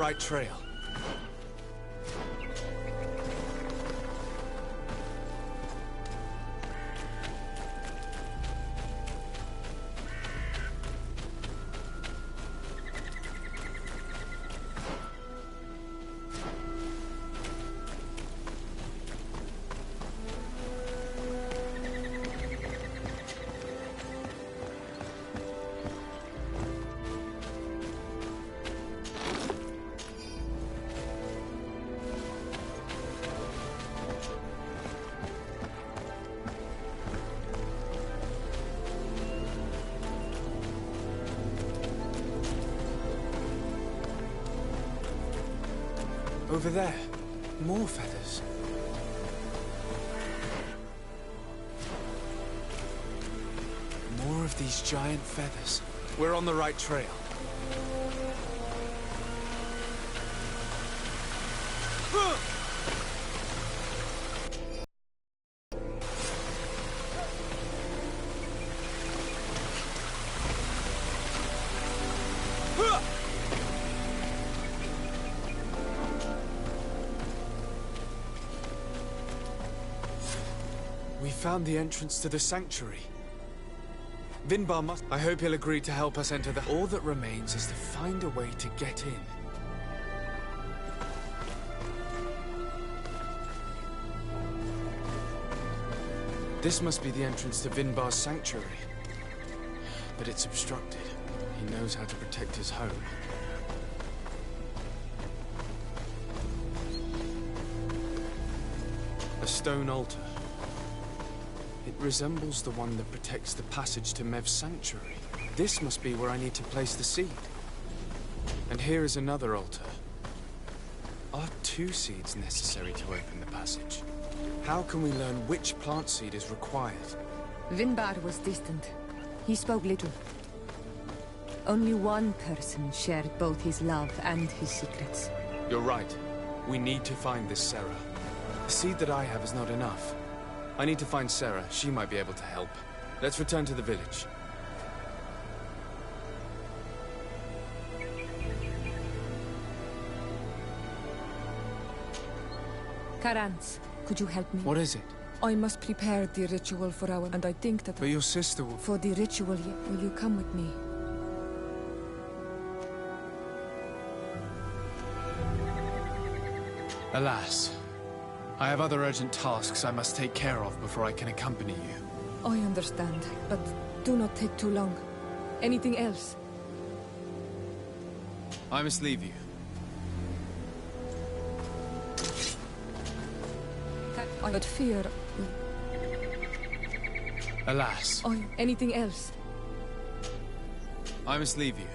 Right trail. Over there. More feathers. More of these giant feathers. We're on the right trail. We found the entrance to the sanctuary. Vinbar must... I hope he'll agree to help us enter the... All that remains is to find a way to get in. This must be the entrance to Vinbar's sanctuary. But it's obstructed. He knows how to protect his home. A stone altar. It resembles the one that protects the passage to Mev's sanctuary. This must be where I need to place the seed. And here is another altar. Are 2 seeds necessary to open the passage? How can we learn which plant seed is required? Vinbar was distant. He spoke little. Only one person shared both his love and his secrets. You're right. We need to find this Sarah. The seed that I have is not enough. I need to find Sarah. She might be able to help. Let's return to the village. Karans, could you help me? What is it? I must prepare the ritual for our... And I think that... But your sister will... For the ritual, will you come with me? Alas. I have other urgent tasks I must take care of before I can accompany you. I understand, but do not take too long. Anything else? I must leave you. But fear... Alas. Anything else? I must leave you.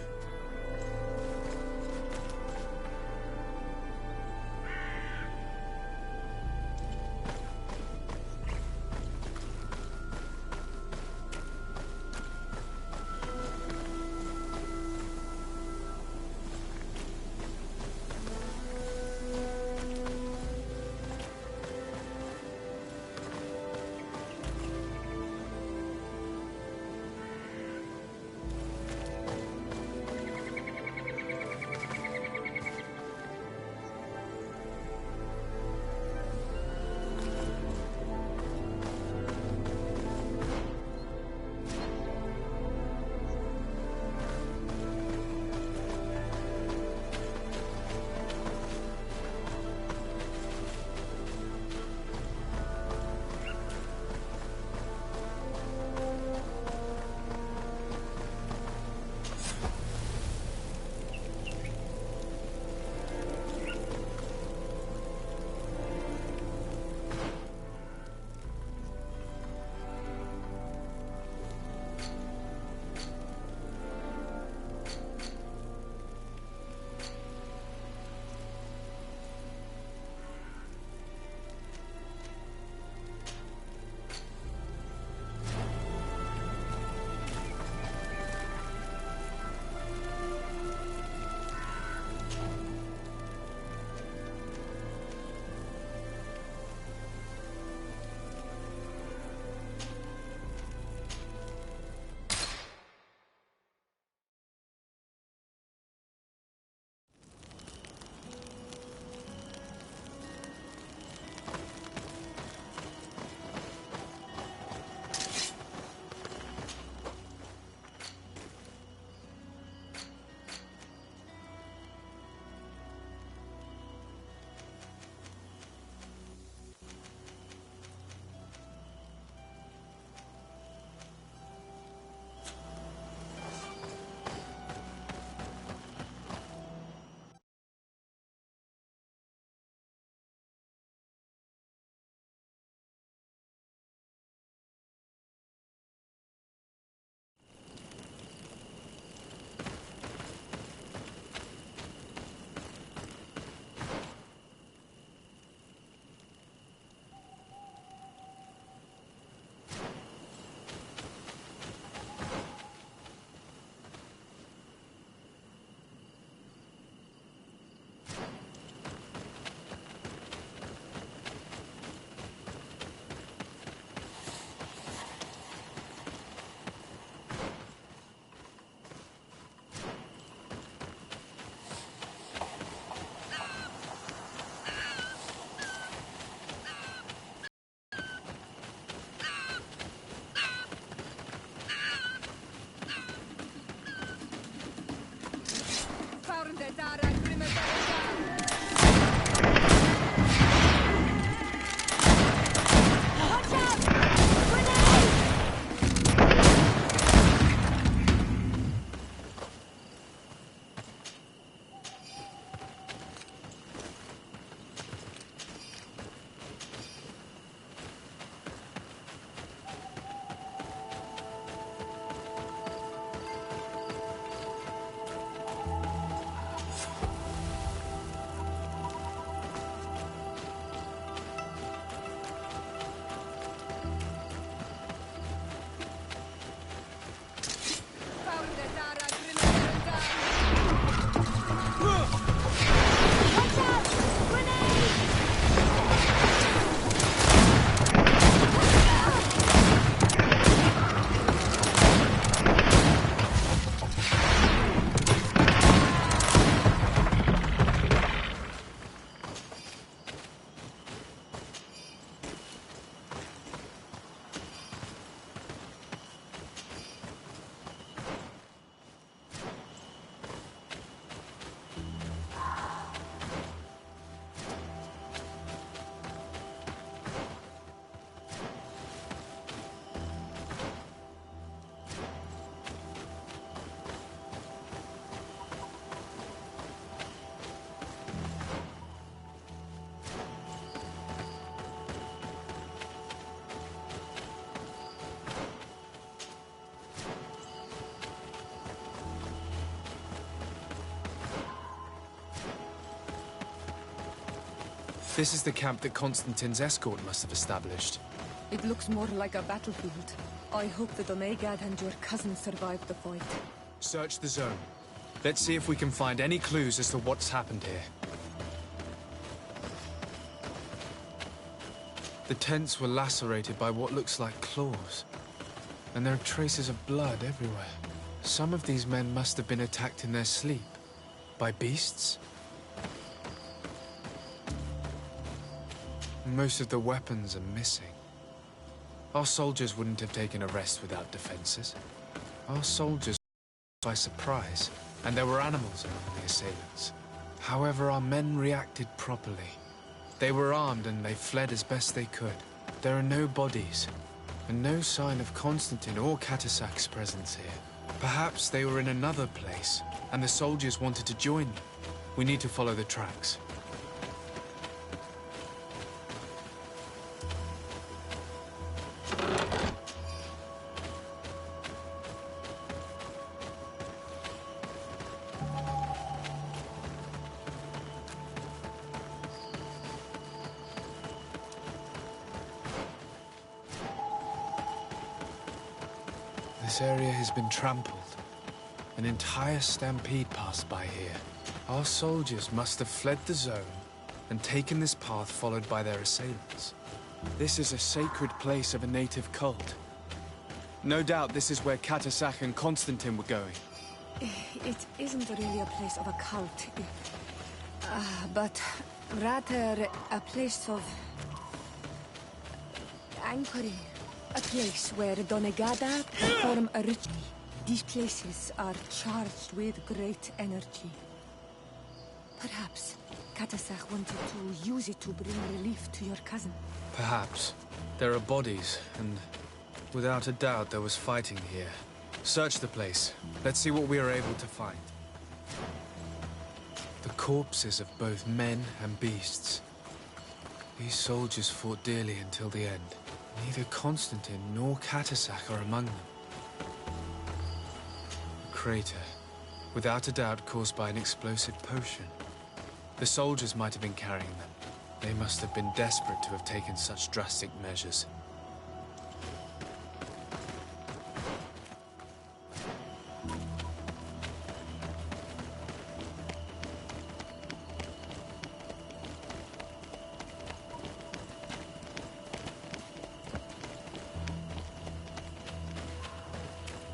This is the camp that Constantine's escort must have established. It looks more like a battlefield. I hope that Onegad and your cousin survived the fight. Search the zone. Let's see if we can find any clues as to what's happened here. The tents were lacerated by what looks like claws. And there are traces of blood everywhere. Some of these men must have been attacked in their sleep. By beasts? Most of the weapons are missing. Our soldiers wouldn't have taken a rest without defenses. Our soldiers were by surprise, and there were animals among the assailants. However, our men reacted properly. They were armed and they fled as best they could. There are no bodies, and no sign of Constantine or Catasac's presence here. Perhaps they were in another place, and the soldiers wanted to join them. We need to follow the tracks. This area has been trampled. An entire stampede passed by here. Our soldiers must have fled the zone and taken this path followed by their assailants. This is a sacred place of a native cult. No doubt this is where Catasac and Constantine were going. It isn't really a place of a cult, but rather a place of anchoring. A place where Donegada perform a ritual. These places are charged with great energy. Perhaps Catasac wanted to use it to bring relief to your cousin. Perhaps. There are bodies, and without a doubt there was fighting here. Search the place. Let's see what we are able to find. The corpses of both men and beasts. These soldiers fought dearly until the end. Neither Constantine nor Catasac are among them. A crater, without a doubt caused by an explosive potion. The soldiers might have been carrying them. They must have been desperate to have taken such drastic measures.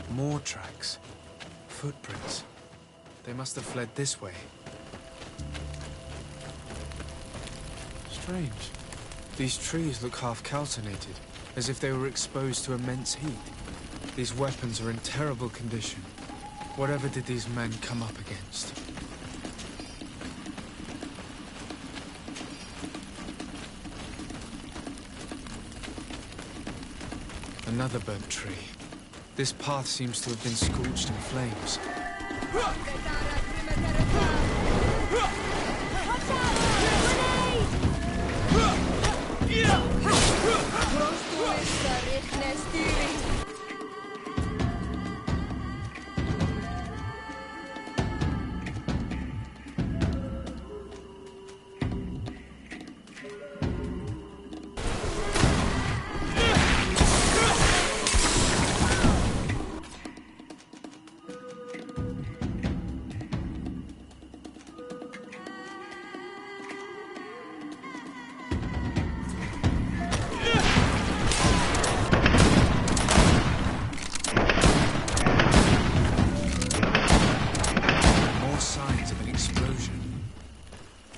More tracks. Footprints. They must have fled this way. Strange. These trees look half calcinated, as if they were exposed to immense heat. These weapons are in terrible condition. Whatever did these men come up against? Another burnt tree. This path seems to have been scorched in flames.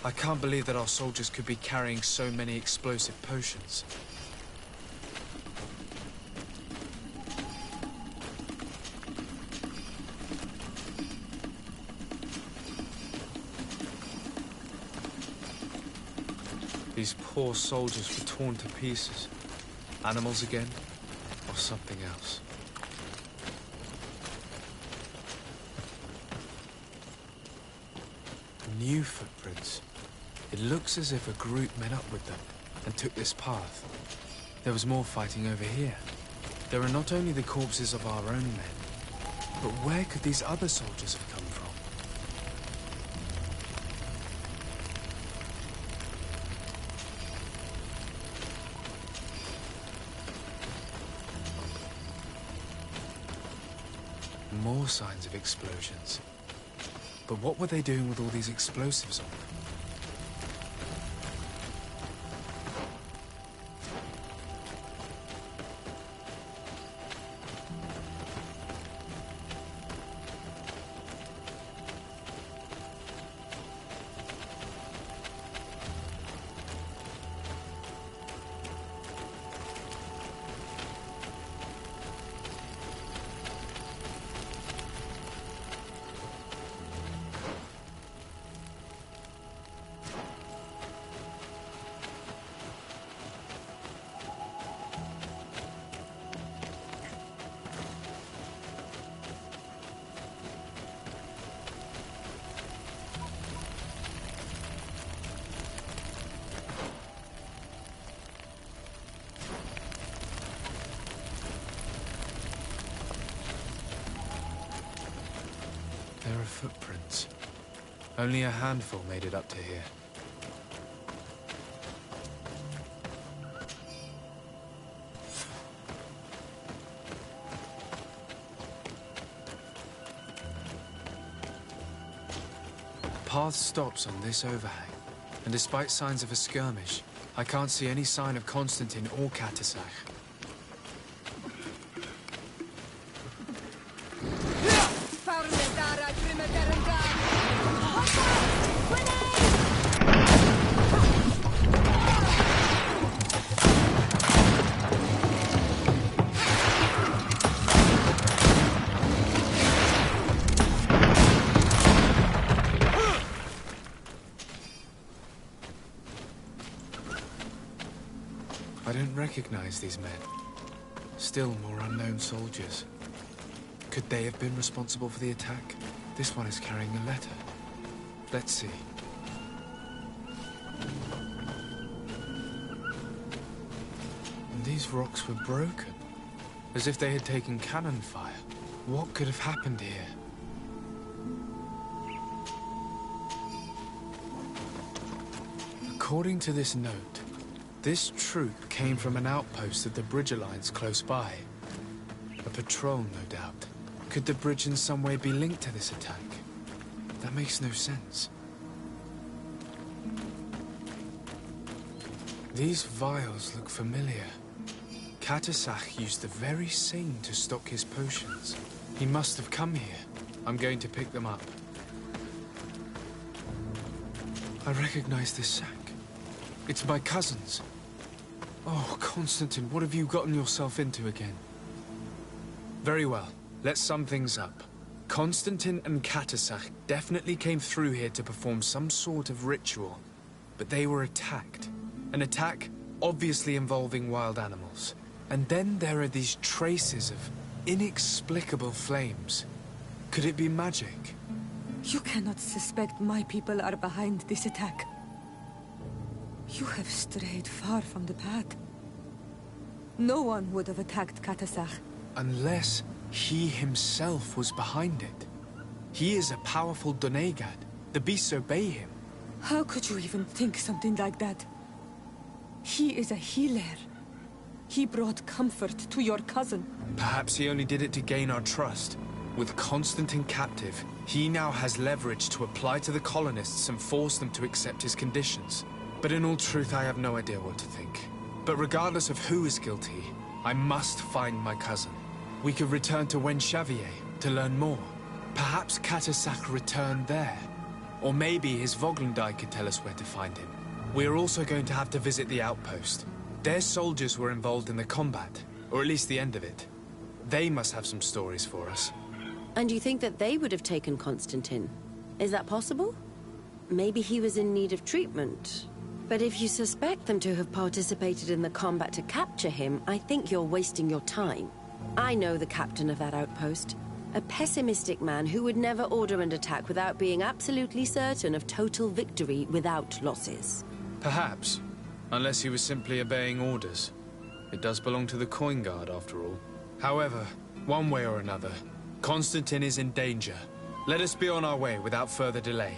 I can't believe that our soldiers could be carrying so many explosive potions. These poor soldiers were torn to pieces. Animals again, or something else. New footprints. It looks as if a group met up with them and took this path. There was more fighting over here. There are not only the corpses of our own men, but where could these other soldiers have come from? more signs of explosions. But what were they doing with all these explosives on them? There are footprints. Only a handful made it up to here. The path stops on this overhang, and despite signs of a skirmish, I can't see any sign of Constantine or Katasach. I don't recognize these men. Still more unknown soldiers. Could they have been responsible for the attack? This one is carrying a letter. Let's see. And these rocks were broken, as if they had taken cannon fire. What could have happened here? According to this note, this troop came from an outpost of the Bridge Alliance close by. A patrol, no doubt. Could the bridge in some way be linked to this attack? That makes no sense. These vials look familiar. Katasach used the very same to stock his potions. He must have come here. I'm going to pick them up. I recognize this sack. It's my cousin's. Oh, Constantine, what have you gotten yourself into again? Very well. Let's sum things up. Constantine and Katasach definitely came through here to perform some sort of ritual. But they were attacked. An attack obviously involving wild animals. And then there are these traces of inexplicable flames. Could it be magic? You cannot suspect my people are behind this attack. You have strayed far from the path. No one would have attacked Katasach. Unless he himself was behind it. He is a powerful Donegad. The beasts obey him. How could you even think something like that? He is a healer. He brought comfort to your cousin. Perhaps he only did it to gain our trust. With Constantine captive, he now has leverage to apply to the colonists and force them to accept his conditions. But in all truth, I have no idea what to think. But regardless of who is guilty, I must find my cousin. We could return to Wen Xavier to learn more. Perhaps Katasach returned there. Or maybe his Voglendai could tell us where to find him. We are also going to have to visit the outpost. Their soldiers were involved in the combat, or at least the end of it. They must have some stories for us. And you think that they would have taken Constantine? Is that possible? Maybe he was in need of treatment. But if you suspect them to have participated in the combat to capture him, I think you're wasting your time. I know the captain of that outpost. A pessimistic man who would never order an attack without being absolutely certain of total victory without losses. Perhaps. Unless he was simply obeying orders. It does belong to the Coin Guard, after all. However, one way or another, Constantine is in danger. Let us be on our way without further delay.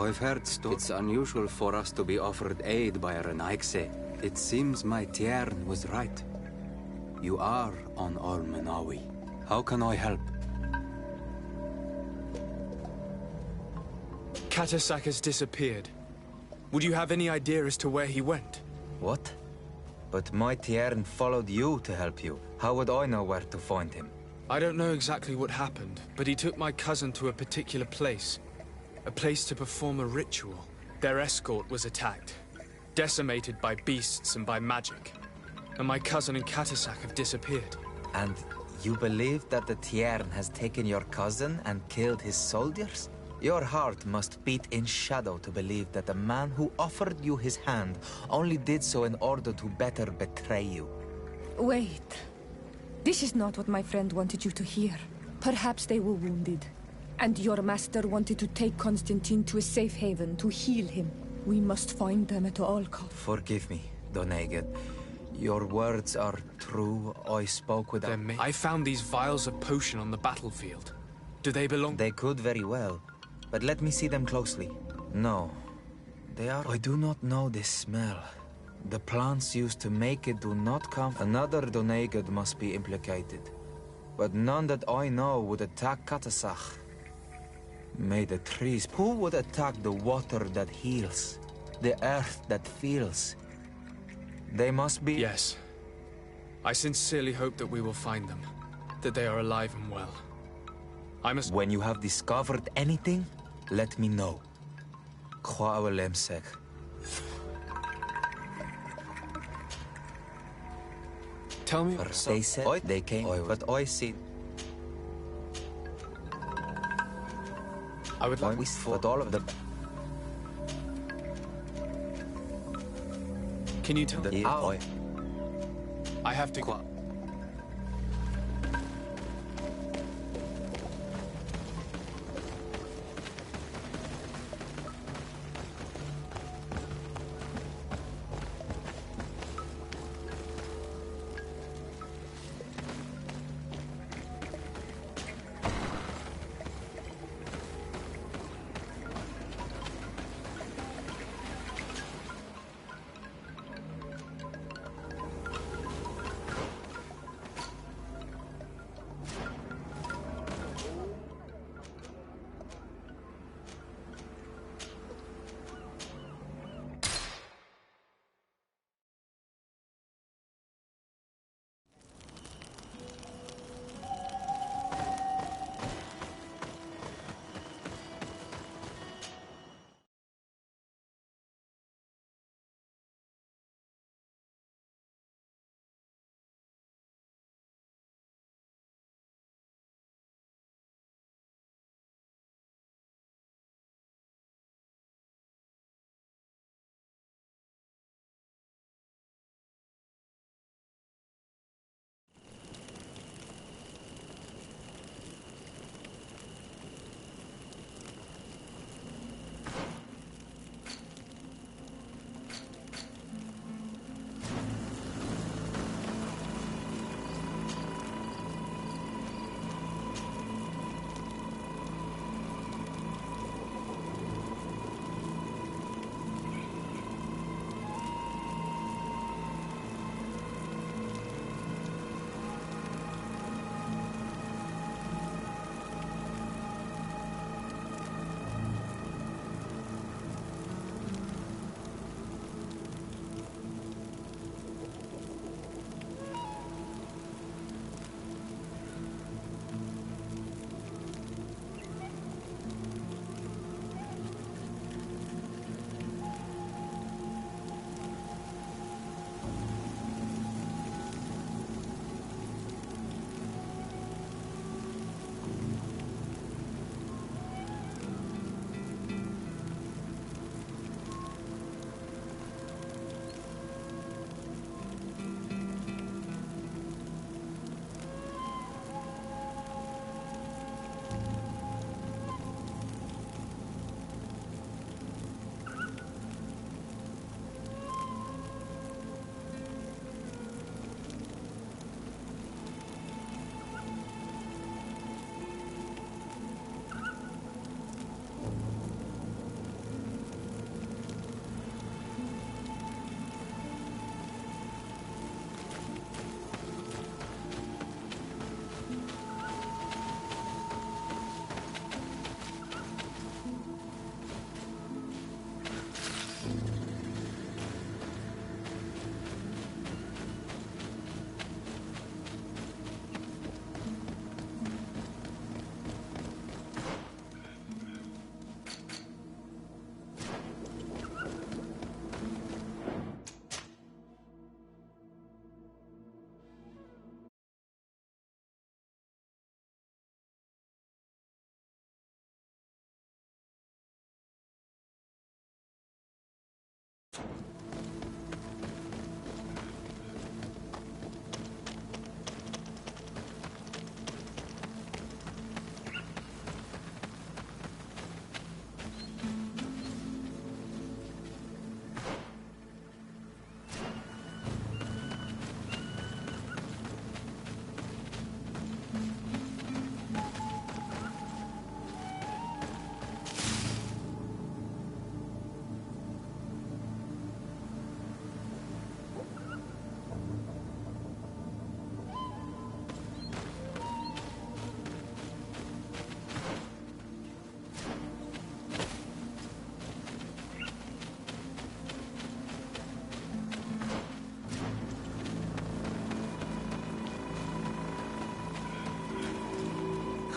I've heard it's unusual for us to be offered aid by a Renaigse. It seems my Tiern was right. You are on Almenawi. How can I help? Katasak has disappeared. Would you have any idea as to where he went? What? But my Tiern followed you to help you. How would I know where to find him? I don't know exactly what happened, but he took my cousin to a particular place. A place to perform a ritual. Their escort was attacked, decimated by beasts and by magic. And my cousin and Katasak have disappeared. And you believe that the Tiern has taken your cousin and killed his soldiers? Your heart must beat in shadow to believe that the man who offered you his hand only did so in order to better betray you. Wait. This is not what my friend wanted you to hear. Perhaps they were wounded, and your master wanted to take Constantine to a safe haven to heal him. We must find them at all costs. Forgive me, Donegan. Your words are true. I spoke without... I found these vials of potion on the battlefield. Do they belong? They could very well, but let me see them closely. No, they are... I do not know this smell. The plants used to make it do not come... Another Donegan must be implicated, but none that I know would attack Katasak. May the trees... Who would attack the water that heals? The earth that feels? They must be... Yes. I sincerely hope that we will find them. That they are alive and well. I must... When you have discovered anything, let me know. Kwawelemsek. Tell me... They said they came, but I see... I would like... We fought all of them. Can you tell me? How? I have to...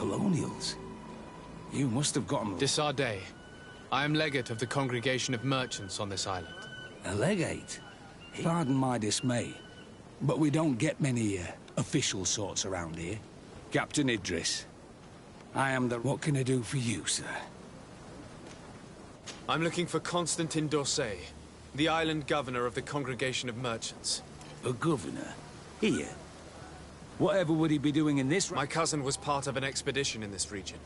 colonials. You must have gotten... Desardet. I am legate of the Congregation of Merchants on this island. A legate? Pardon my dismay, but we don't get many official sorts around here. Captain Idris, I am the... What can I do for you, sir? I'm looking for Constantin d'Orsay, the island governor of the Congregation of Merchants. A governor? Here? Whatever would he be doing in this... My cousin was part of an expedition in this region.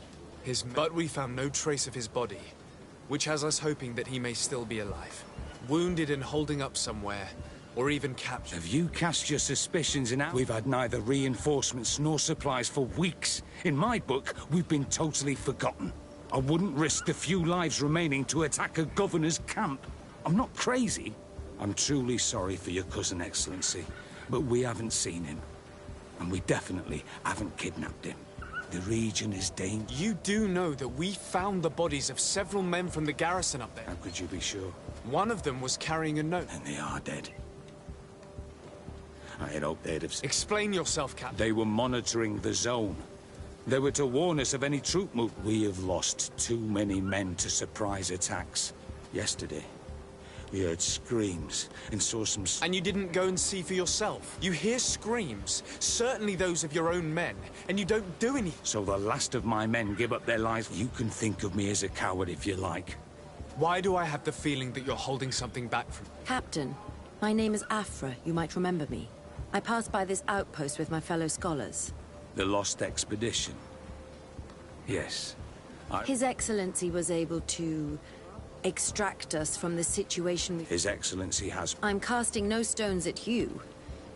But we found no trace of his body, which has us hoping that he may still be alive. Wounded and holding up somewhere, or even captured. Have you cast your suspicions in our... We've had neither reinforcements nor supplies for weeks. In my book, we've been totally forgotten. I wouldn't risk the few lives remaining to attack a governor's camp. I'm not crazy. I'm truly sorry for your cousin, Excellency, but we haven't seen him. And we definitely haven't kidnapped him. The region is dangerous. You do know that we found the bodies of several men from the garrison up there. How could you be sure? One of them was carrying a note. And they are dead. I had hoped they'd have... Explain yourself, Captain. They were monitoring the zone. They were to warn us of any troop move. We have lost too many men to surprise attacks. Yesterday, we heard screams and saw some... And you didn't go and see for yourself? You hear screams, certainly those of your own men, and you don't do anything. So the last of my men give up their lives. You can think of me as a coward if you like. Why do I have the feeling that you're holding something back from... Captain, my name is Afra. You might remember me. I passed by this outpost with my fellow scholars. The Lost Expedition? Yes. His Excellency was able to extract us from the situation we... His Excellency has... I'm casting no stones at you.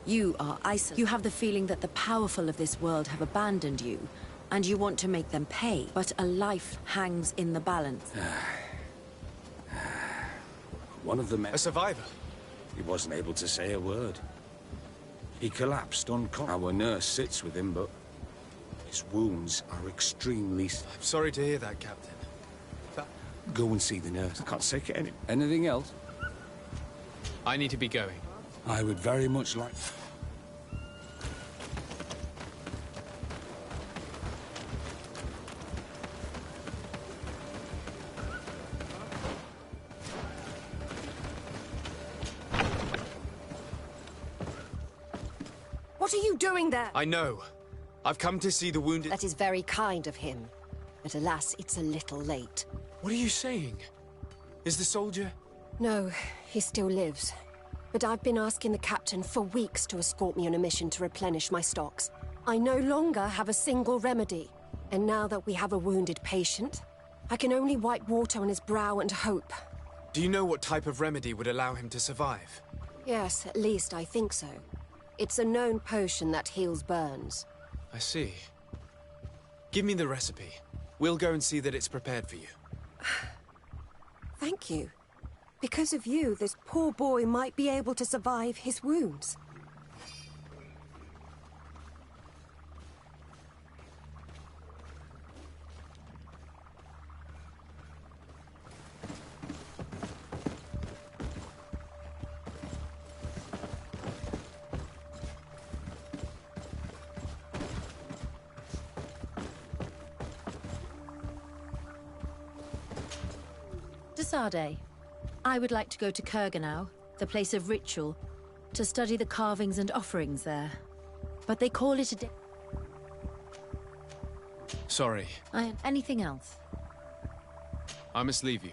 You are isolated. You have the feeling that the powerful of this world have abandoned you, and you want to make them pay. But a life hangs in the balance. One of the men... A survivor? He wasn't able to say a word. He collapsed unconscious. Our nurse sits with him, but his wounds are extremely... I'm sorry to hear that, Captain. Go and see the nurse. I can't take it any... Anything else? I need to be going. I would very much like... What are you doing there? I know. I've come to see the wounded... That is very kind of him. But alas, it's a little late. What are you saying? Is the soldier... No, he still lives. But I've been asking the captain for weeks to escort me on a mission to replenish my stocks. I no longer have a single remedy. And now that we have a wounded patient, I can only wipe water on his brow and hope. Do you know what type of remedy would allow him to survive? Yes, at least I think so. It's a known potion that heals burns. I see. Give me the recipe. We'll go and see that it's prepared for you. Thank you. Because of you, this poor boy might be able to survive his wounds. Desardet, I would like to go to Kurganau, the place of ritual, to study the carvings and offerings there. But they call it a day. Sorry. Anything else? I must leave you.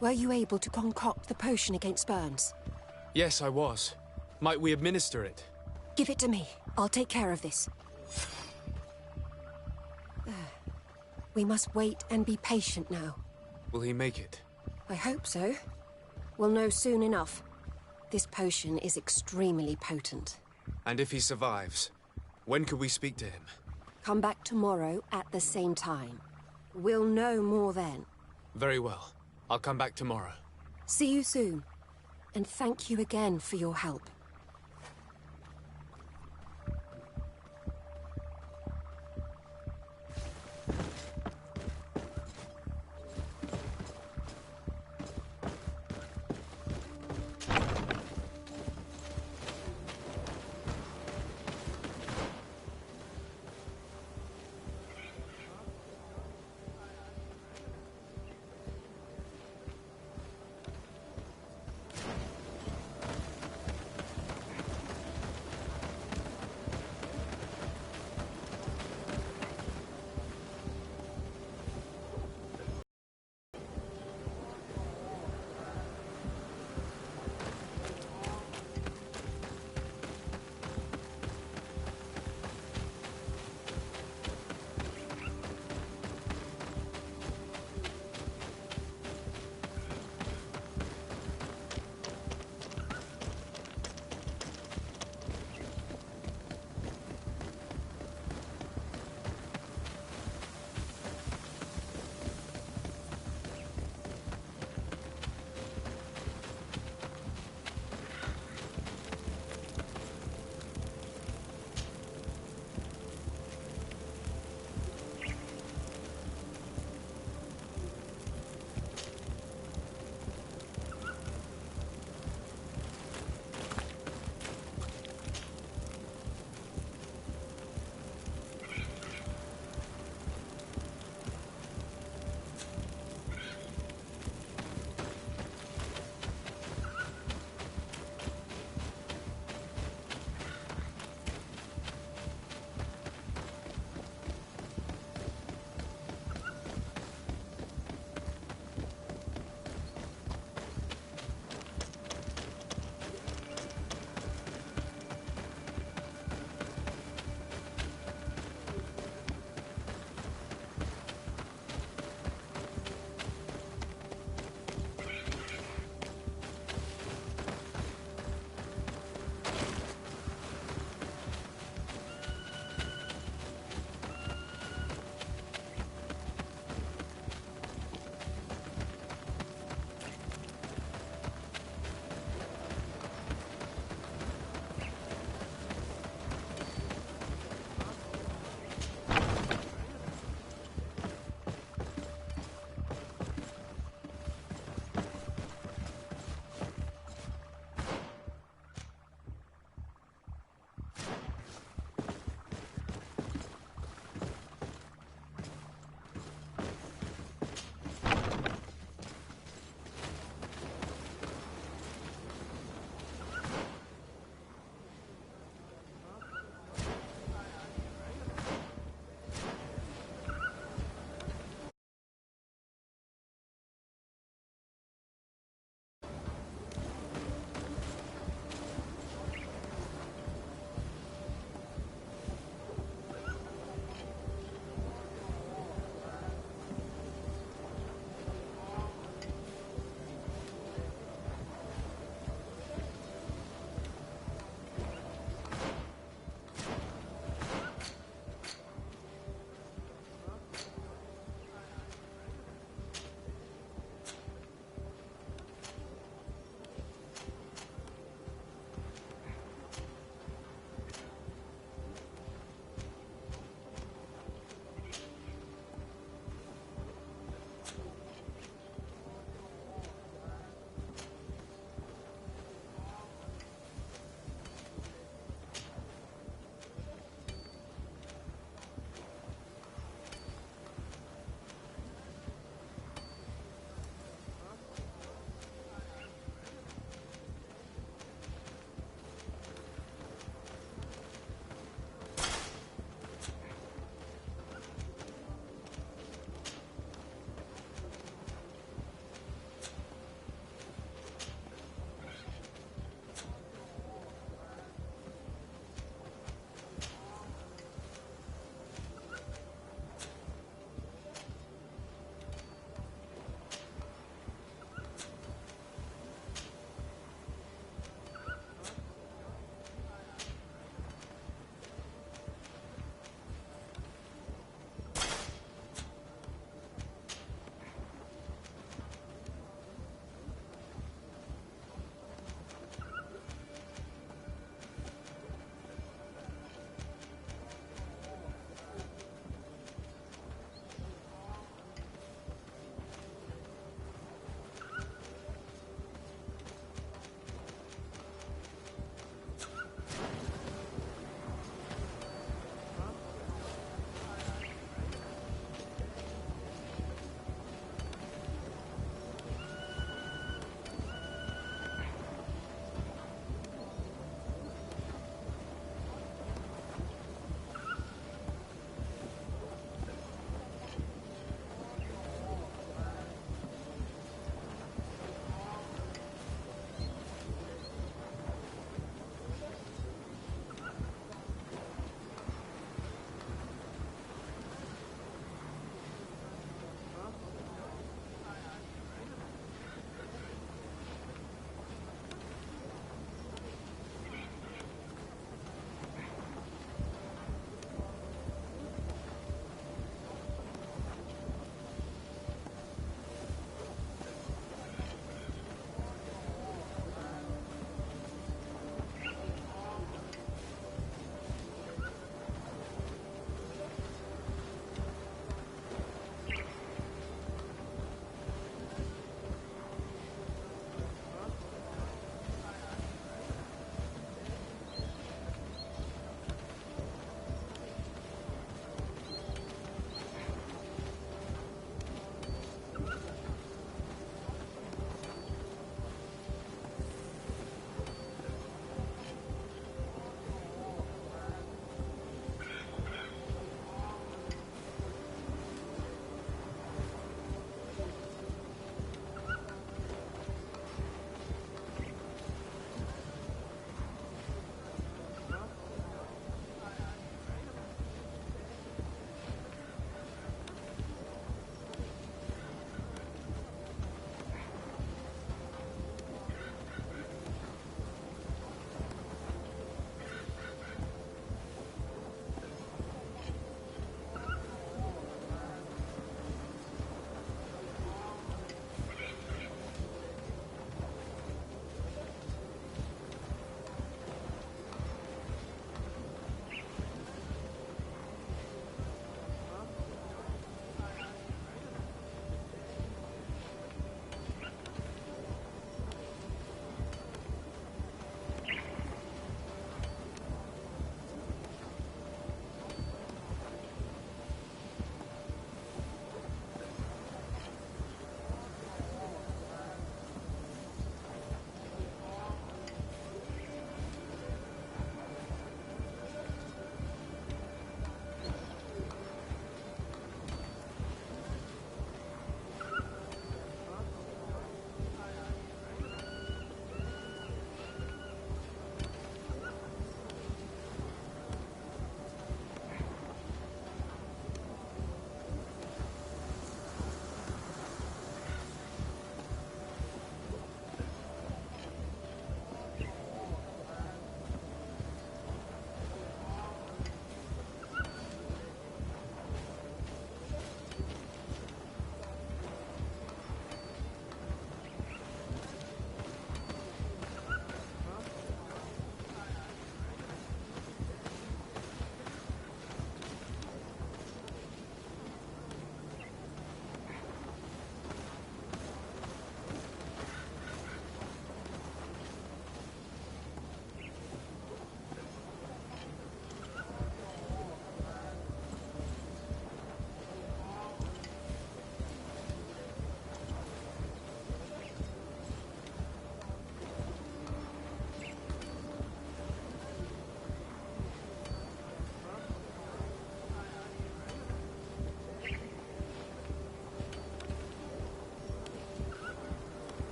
Were you able to concoct the potion against burns? Yes, I was. Might we administer it? Give it to me. I'll take care of this. We must wait and be patient now. Will he make it? I hope so. We'll know soon enough. This potion is extremely potent. And if he survives, when could we speak to him? Come back tomorrow at the same time. We'll know more then. Very well. I'll come back tomorrow. See you soon. And thank you again for your help.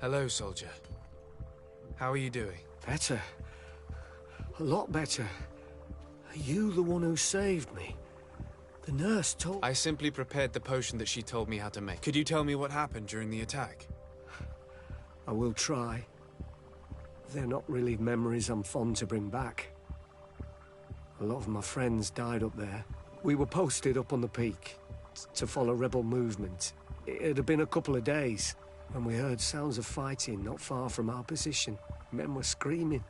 Hello, soldier. How are you doing? Better. A lot better. Are you the one who saved me? The nurse told... I simply prepared the potion that she told me how to make. Could you tell me what happened during the attack? I will try. They're not really memories I'm fond to bring back. A lot of my friends died up there. We were posted up on the peak to follow rebel movement. It had been a couple of days when we heard sounds of fighting not far from our position. Men were screaming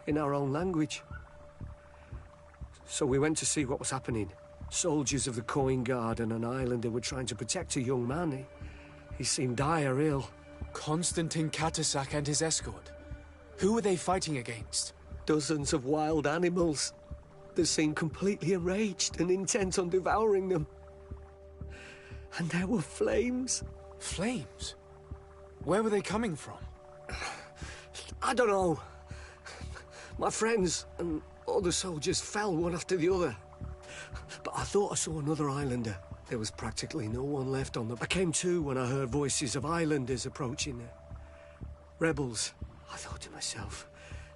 in our own language. So we went to see what was happening. Soldiers of the Coin Guard and an islander were trying to protect a young man. He seemed dire ill. Konstantin Katasak and his escort. Who were they fighting against? Dozens of wild animals. They seemed completely enraged and intent on devouring them. And there were flames. Flames? Where were they coming from? I don't know. My friends and other soldiers fell one after the other. But I thought I saw another islander. There was practically no one left on the... I came to when I heard voices of islanders approaching. Rebels. I thought to myself,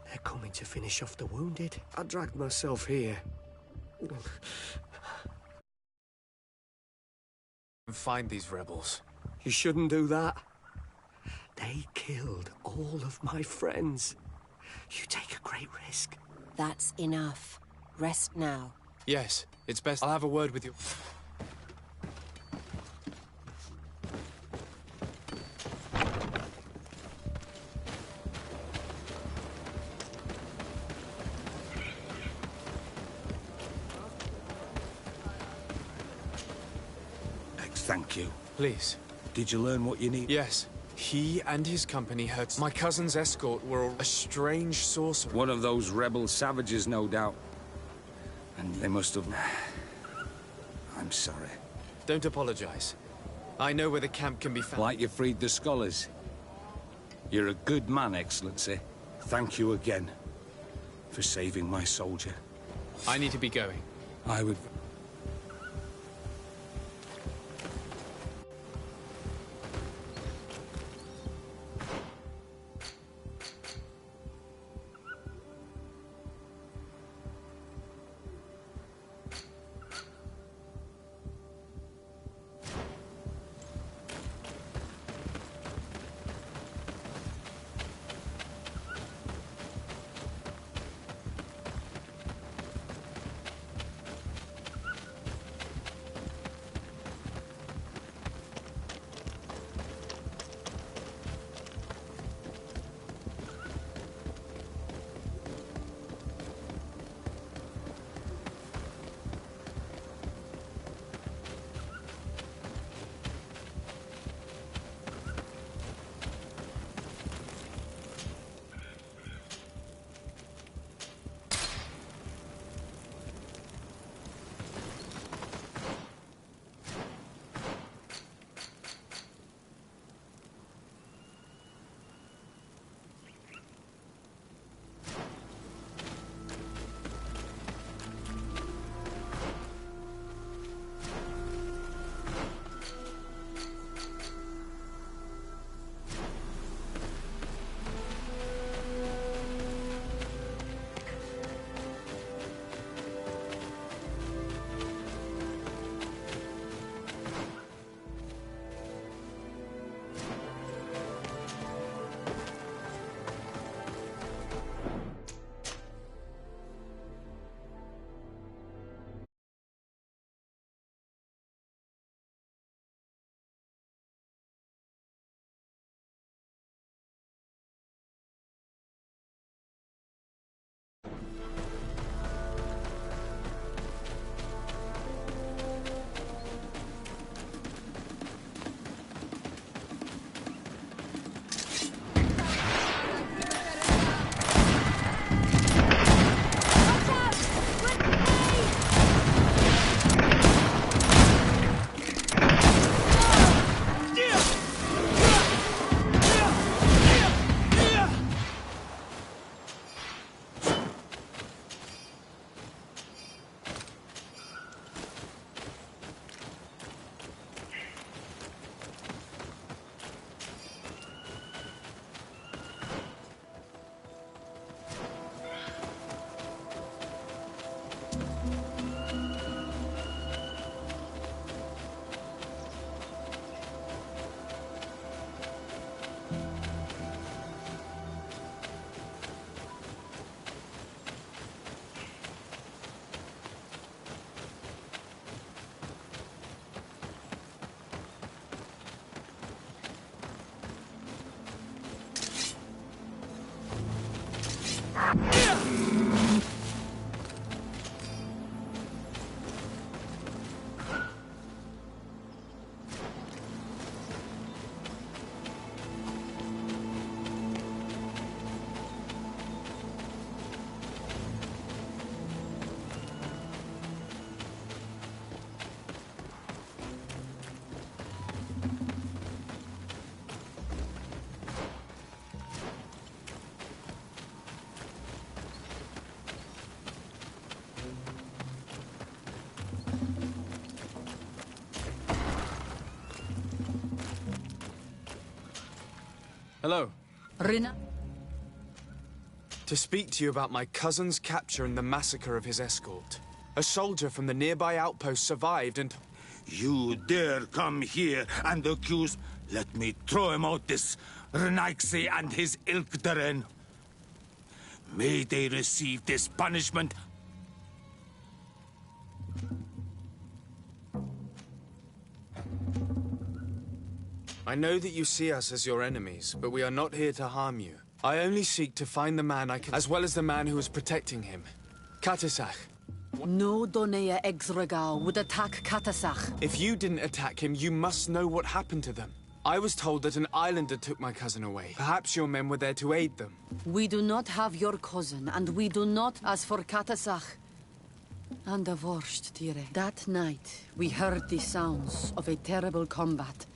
they're coming to finish off the wounded. I dragged myself here. Find these rebels. You shouldn't do that. They killed all of my friends. You take a great risk. That's enough. Rest now. Yes, it's best. I'll have a word with you. Thank you. Please. Did you learn what you need? Yes. He and his company heard my cousin's escort were a strange sorcerer. One of those rebel savages, no doubt. And they must have... I'm sorry. Don't apologize. I know where the camp can be found. Like you freed the scholars. You're a good man, Excellency. Thank you again for saving my soldier. I need to be going. I would... Hello. Rina? To speak to you about my cousin's capture and the massacre of his escort. A soldier from the nearby outpost survived and... You dare come here and accuse... Let me throw him out, this Renaigse and his ilk Daren. May they receive this punishment. I know that you see us as your enemies, but we are not here to harm you. I only seek to find the man I can... as well as the man who is protecting him. Katisach. No Donea Exregao would attack Katasach. If you didn't attack him, you must know what happened to them. I was told that an islander took my cousin away. Perhaps your men were there to aid them. We do not have your cousin, and we do not as for Katasach. And the worst, Tire. That night, we heard the sounds of a terrible combat.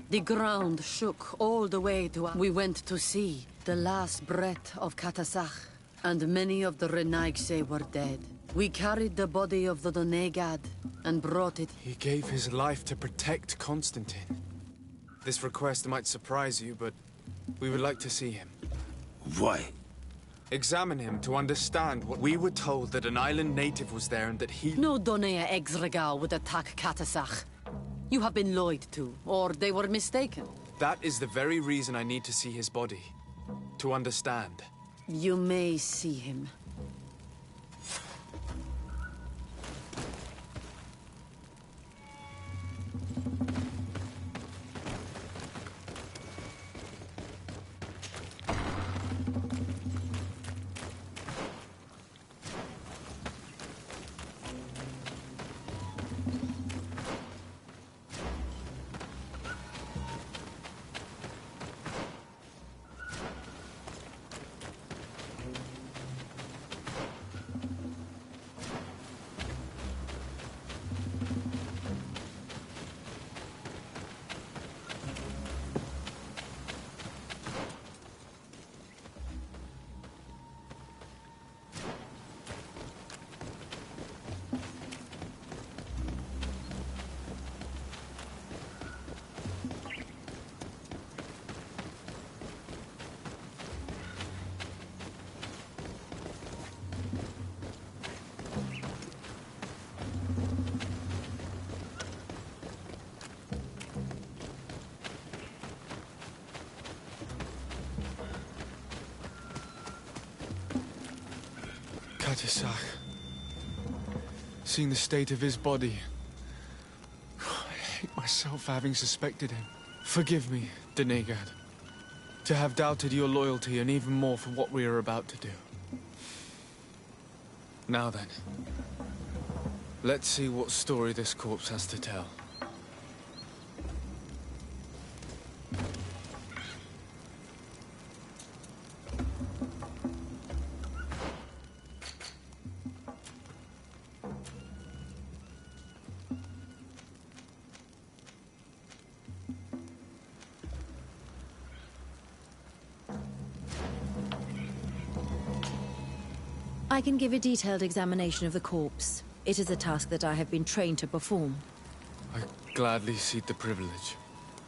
The ground shook all the way to... We went to see the last breath of Katasach, and many of the Renaigse were dead. We carried the body of the Donegad and brought it... He gave his life to protect Constantine. This request might surprise you, but we would like to see him. Why? Examine him to understand what... We were told that an island native was there and that he... No Donea Exregao would attack Katasach. You have been lied to, or they were mistaken. That is the very reason I need to see his body. To understand. You may see him. Katisach. Seeing the state of his body, I hate myself for having suspected him. Forgive me, Donegad, to have doubted your loyalty and even more for what we are about to do. Now then, let's see what story this corpse has to tell. I can give a detailed examination of the corpse. It is a task that I have been trained to perform. I gladly cede the privilege.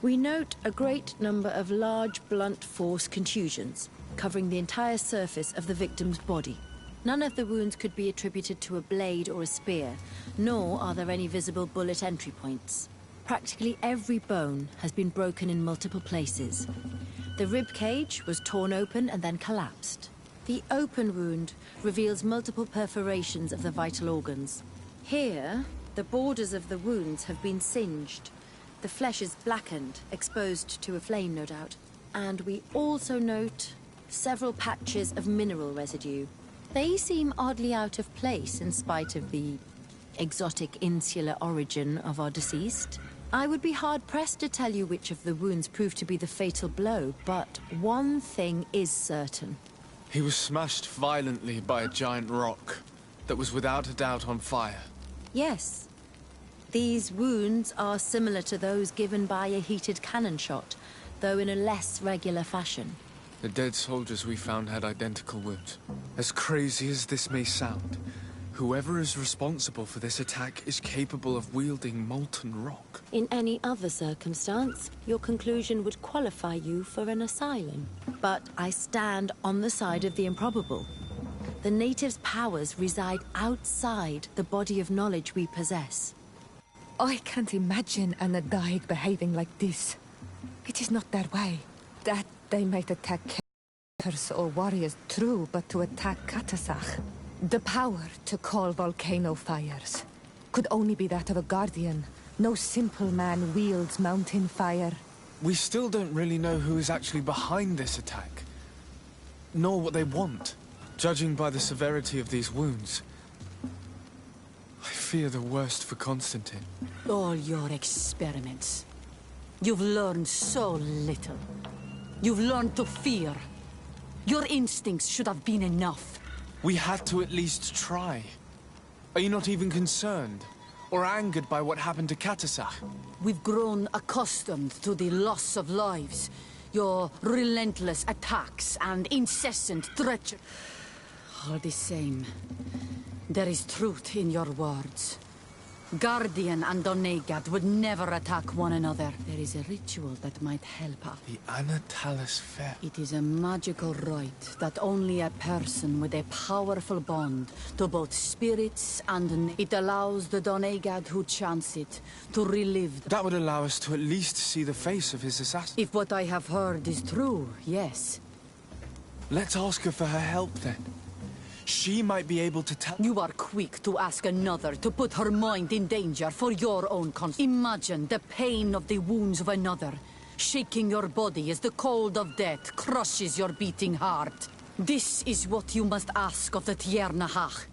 We note a great number of large, blunt force contusions, covering the entire surface of the victim's body. None of the wounds could be attributed to a blade or a spear, nor are there any visible bullet entry points. Practically every bone has been broken in multiple places. The rib cage was torn open and then collapsed. The open wound reveals multiple perforations of the vital organs. Here, the borders of the wounds have been singed. The flesh is blackened, exposed to a flame, no doubt. And we also note several patches of mineral residue. They seem oddly out of place in spite of the exotic insular origin of our deceased. I would be hard-pressed to tell you which of the wounds proved to be the fatal blow, but one thing is certain. He was smashed violently by a giant rock that was without a doubt on fire. Yes. These wounds are similar to those given by a heated cannon shot, though in a less regular fashion. The dead soldiers we found had identical wounds. As crazy as this may sound, whoever is responsible for this attack is capable of wielding molten rock. In any other circumstance, your conclusion would qualify you for an asylum. But I stand on the side of the improbable. The natives' powers reside outside the body of knowledge we possess. I can't imagine an Adaig behaving like this. It is not their way. That they might attack killers or warriors, true, but to attack Katasach, the power to call volcano fires, could only be that of a guardian. No simple man wields mountain fire. We still don't really know who is actually behind this attack, nor what they want. Judging by the severity of these wounds, I fear the worst for Constantine. All your experiments. You've learned so little. You've learned to fear. Your instincts should have been enough. We had to at least try. Are you not even concerned or angered by what happened to Katasach? We've grown accustomed to the loss of lives. Your relentless attacks and incessant treachery. All the same, there is truth in your words. Guardian and Donegad would never attack one another. There is a ritual that might help us. The Anatalis Fair. It is a magical rite that only a person with a powerful bond to both spirits and it allows the Donegad who chants it to relive. That would allow us to at least see the face of his assassin. If what I have heard is true, yes. Let's ask her for her help then. She might be able to tell. You are quick to ask another to put her mind in danger for your own Imagine the pain of the wounds of another, shaking your body as the cold of death crushes your beating heart. This is what you must ask of the Tiernahach.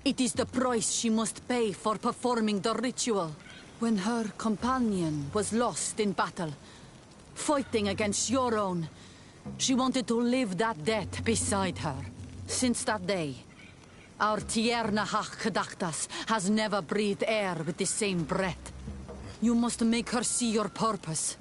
It is the price she must pay for performing the ritual. When her companion was lost in battle, fighting against your own, she wanted to live that death beside her. Since that day, our Tiernahach Kadachtas has never breathed air with the same breath. You must make her see your purpose.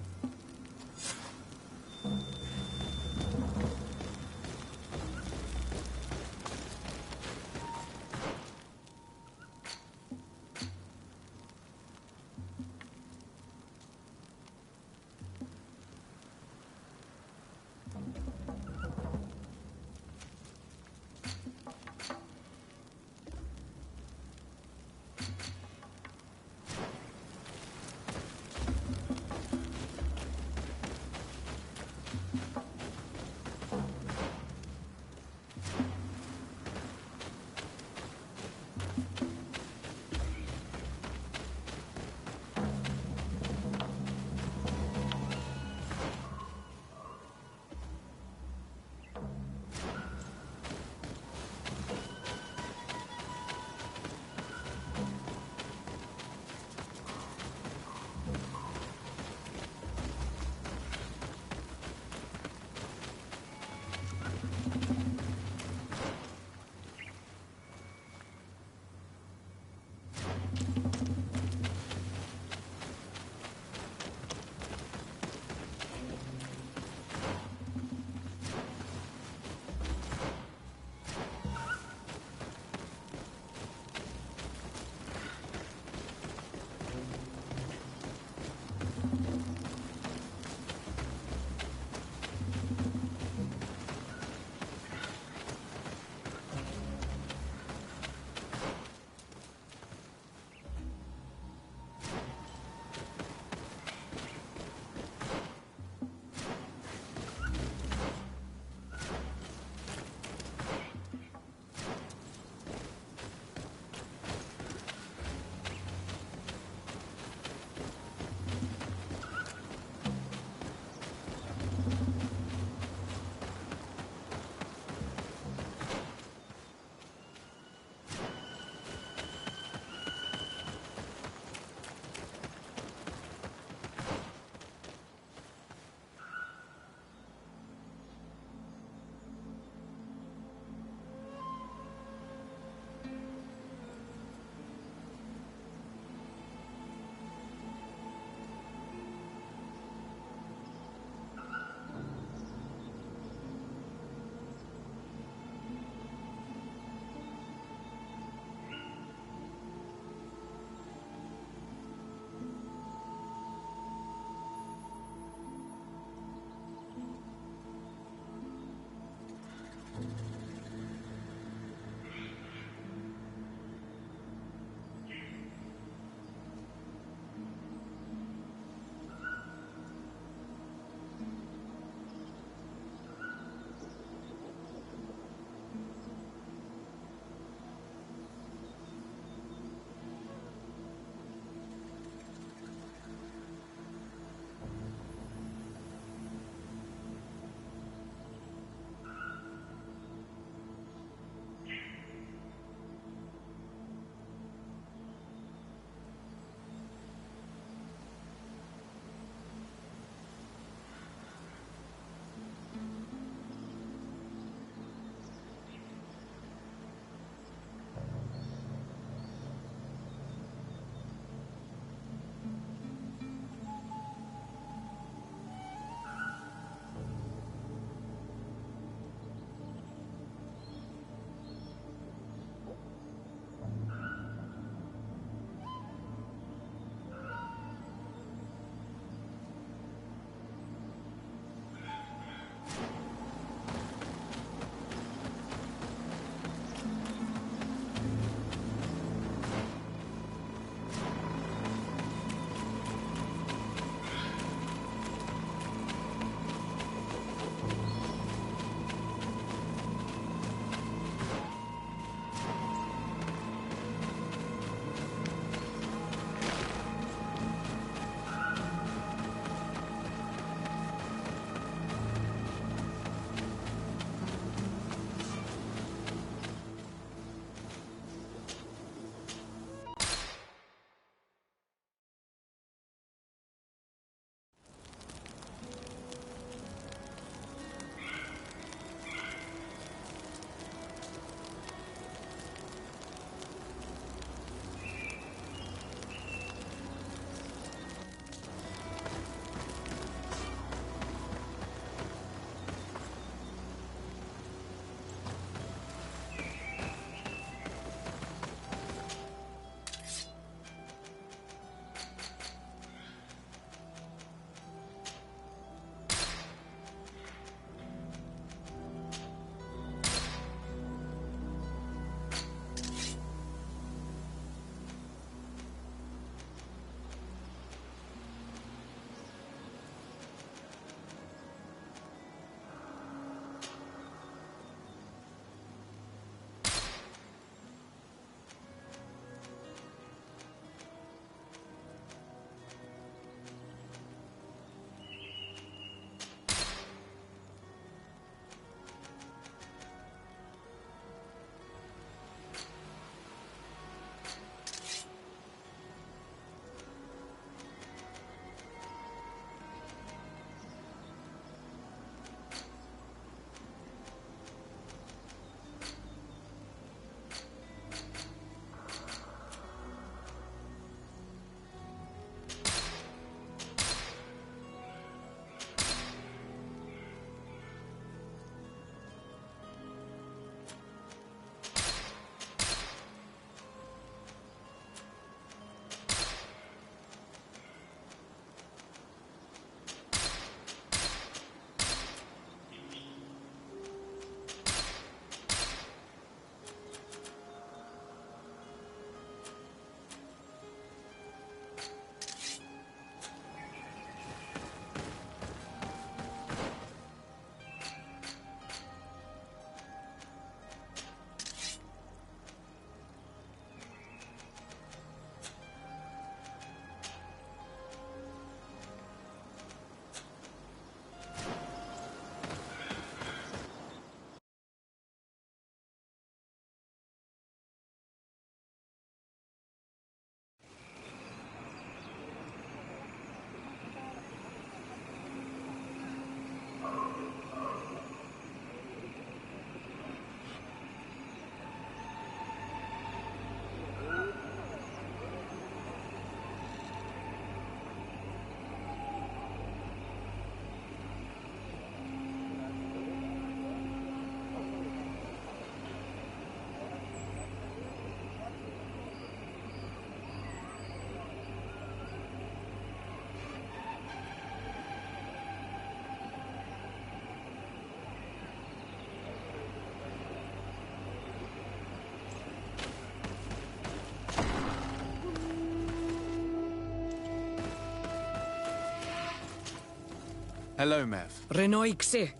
Hello, Mev. Renoixe,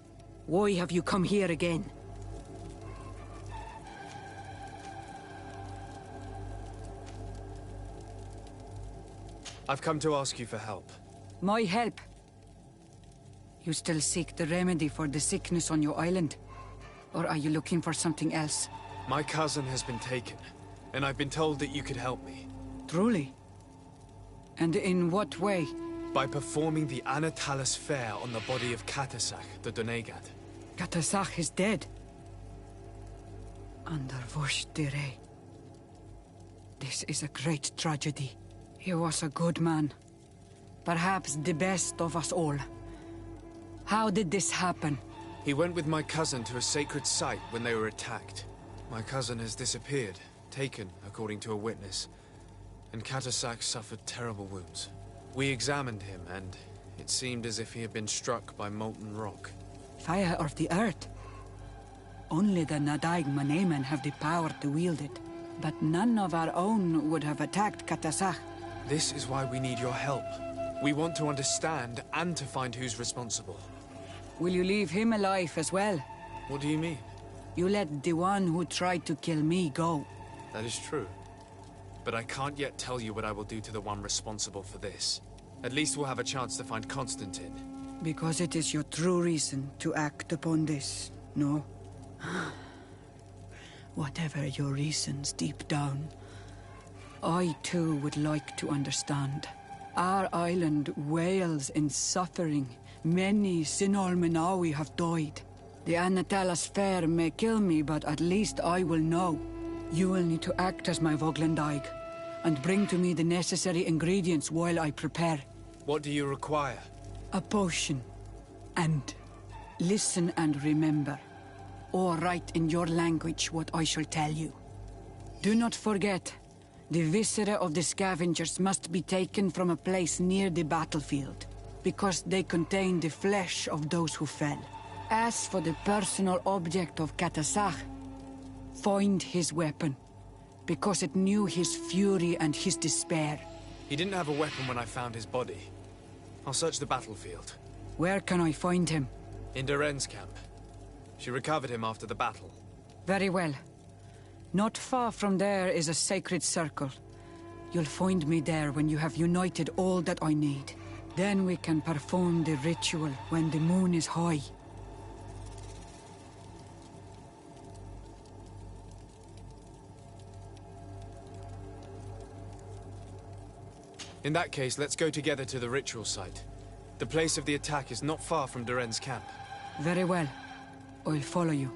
why have you come here again? I've come to ask you for help. My help? You still seek the remedy for the sickness on your island? Or are you looking for something else? My cousin has been taken, and I've been told that you could help me. Truly? And in what way? By performing the Anatalis Fair on the body of Katasach, the Donegat. Katasach is dead. Under Voshtire. This is a great tragedy. He was a good man. Perhaps the best of us all. How did this happen? He went with my cousin to a sacred site when they were attacked. My cousin has disappeared, taken, according to a witness. And Katasach suffered terrible wounds. We examined him, and it seemed as if he had been struck by molten rock. Fire of the earth? Only the Nadaig Manemen have the power to wield it. But none of our own would have attacked Katasach. This is why we need your help. We want to understand and to find who's responsible. Will you leave him alive as well? What do you mean? You let the one who tried to kill me go. That is true. But I can't yet tell you what I will do to the one responsible for this. At least we'll have a chance to find Constantine. Because it is your true reason to act upon this, no? Whatever your reasons deep down, I too would like to understand. Our island wails in suffering. Many Sinol Menawi have died. The Anatalas Fair may kill me, but at least I will know. You will need to act as my Voglandaig, and bring to me the necessary ingredients while I prepare. What do you require? A potion. And listen and remember, or write in your language what I shall tell you. Do not forget, the viscera of the scavengers must be taken from a place near the battlefield, because they contain the flesh of those who fell. As for the personal object of Katasach, find his weapon, because it knew his fury and his despair. He didn't have a weapon when I found his body. I'll search the battlefield. Where can I find him? In Duren's camp. She recovered him after the battle. Very well. Not far from there is a sacred circle. You'll find me there when you have united all that I need. Then we can perform the ritual when the moon is high. In that case, let's go together to the ritual site. The place of the attack is not far from Duren's camp. Very well. I'll follow you.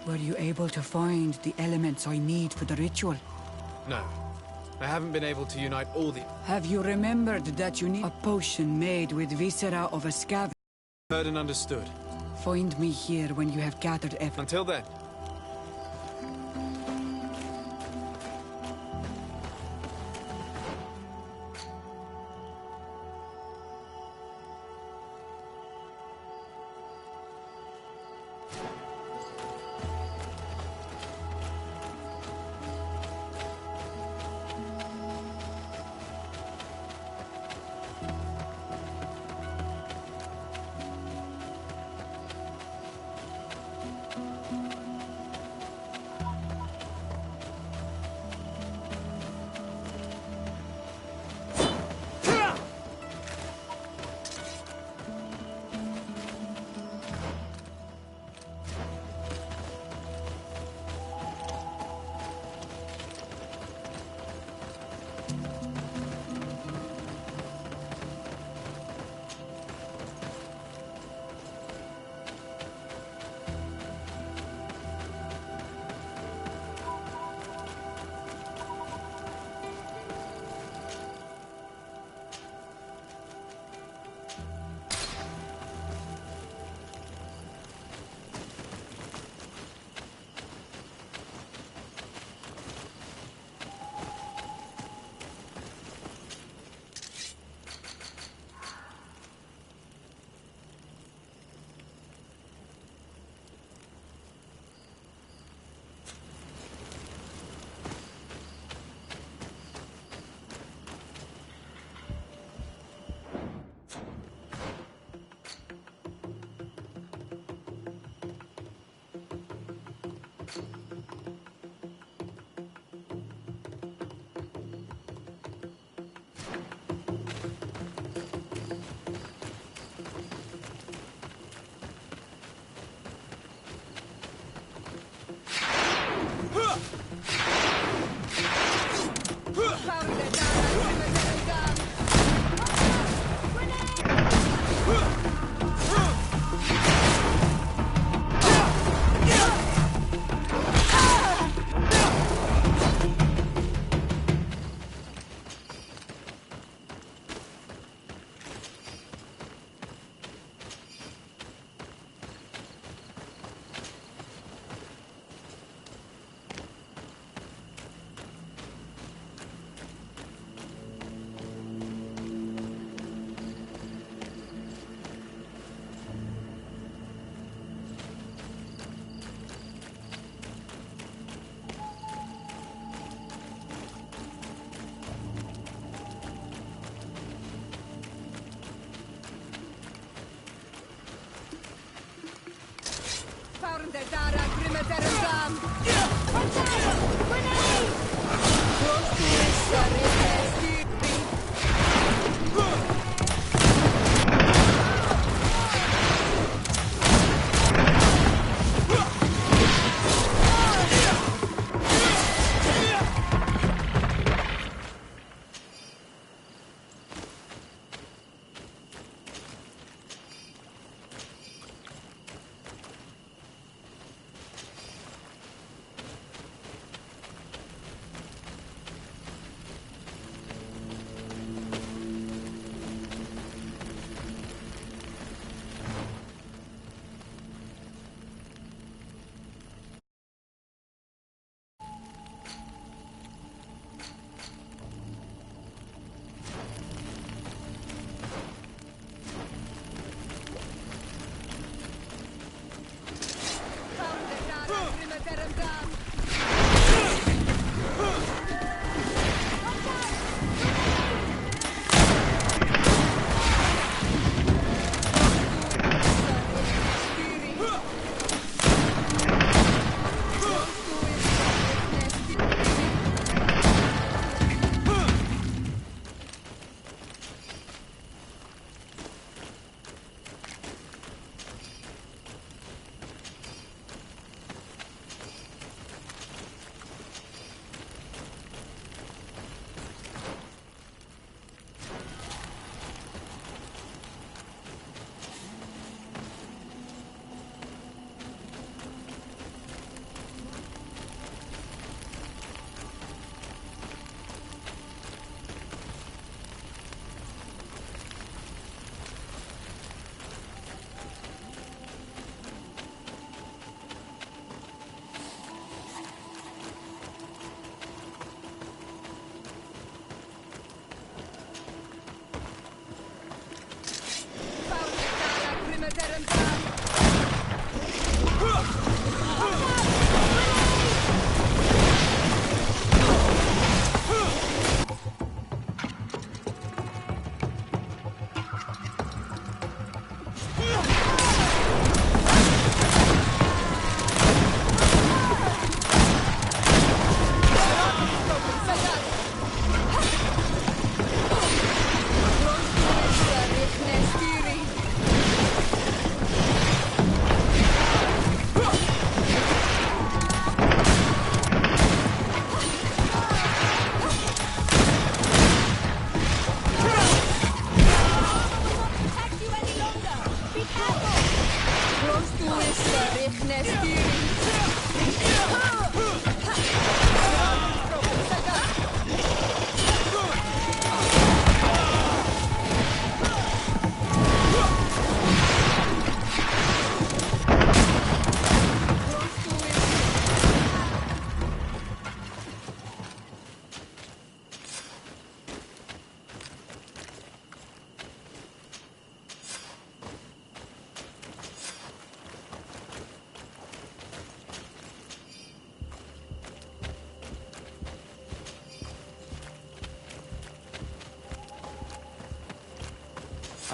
Were you able to find the elements I need for the ritual? No. I haven't been able to unite all the... Have you remembered that you need a potion made with viscera of a scavenger? Heard and understood. Find me here when you have gathered everything. Until then,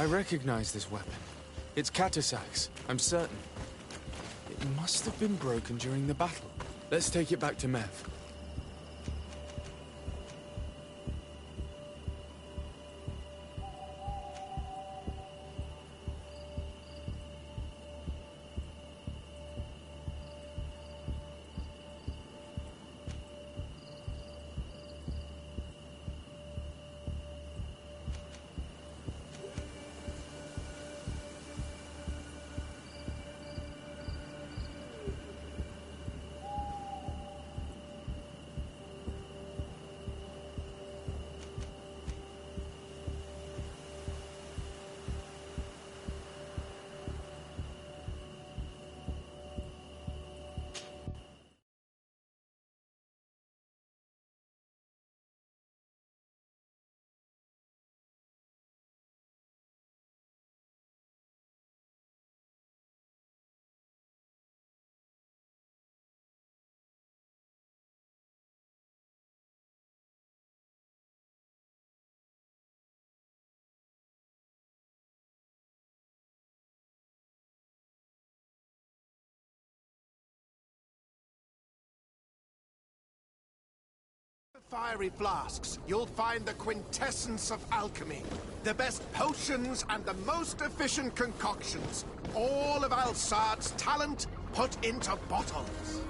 I recognize this weapon. It's Katasak's, I'm certain. It must have been broken during the battle. Let's take it back to Mev. fiery flasks, you'll find the quintessence of alchemy. The best potions and the most efficient concoctions. All of Alsad's talent put into bottles.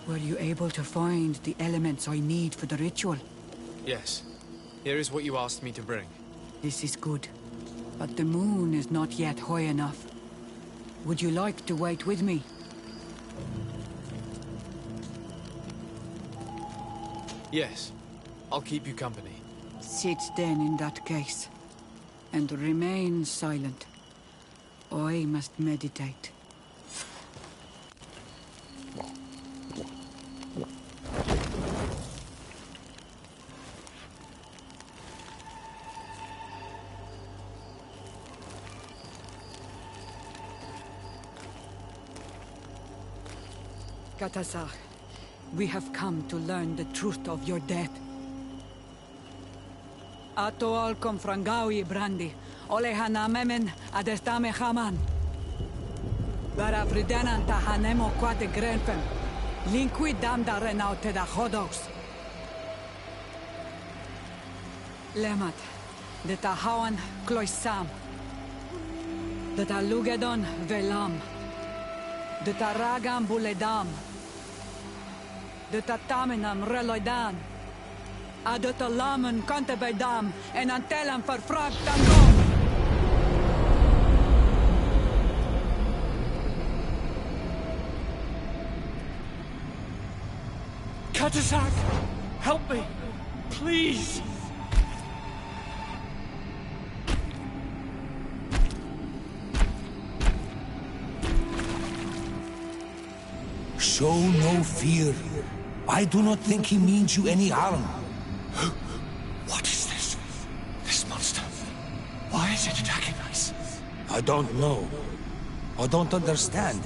Were you able to find the elements I need for the ritual? Yes. Here is what you asked me to bring. This is good. But the moon is not yet high enough. Would you like to wait with me? Yes. I'll keep you company. Sit then in that case. And remain silent. I must meditate. Katasar, we have come to learn the truth of your death. Ato al confrangawi brandi, olehana memen adestame haman. Bara fridenan tahanemo quate grenfem, linqui damda renaute da hodos. Lemat, de tahawan kloisam, de talugedon velam, de taragam buledam, de tatamenam reloidan, de talamen kantebedam, en antelam verfragtangom. Katasak, help me, please. Show no fear. I do not think he means you any harm. What is this? This monster. Why is it attacking us? I don't know. I don't understand.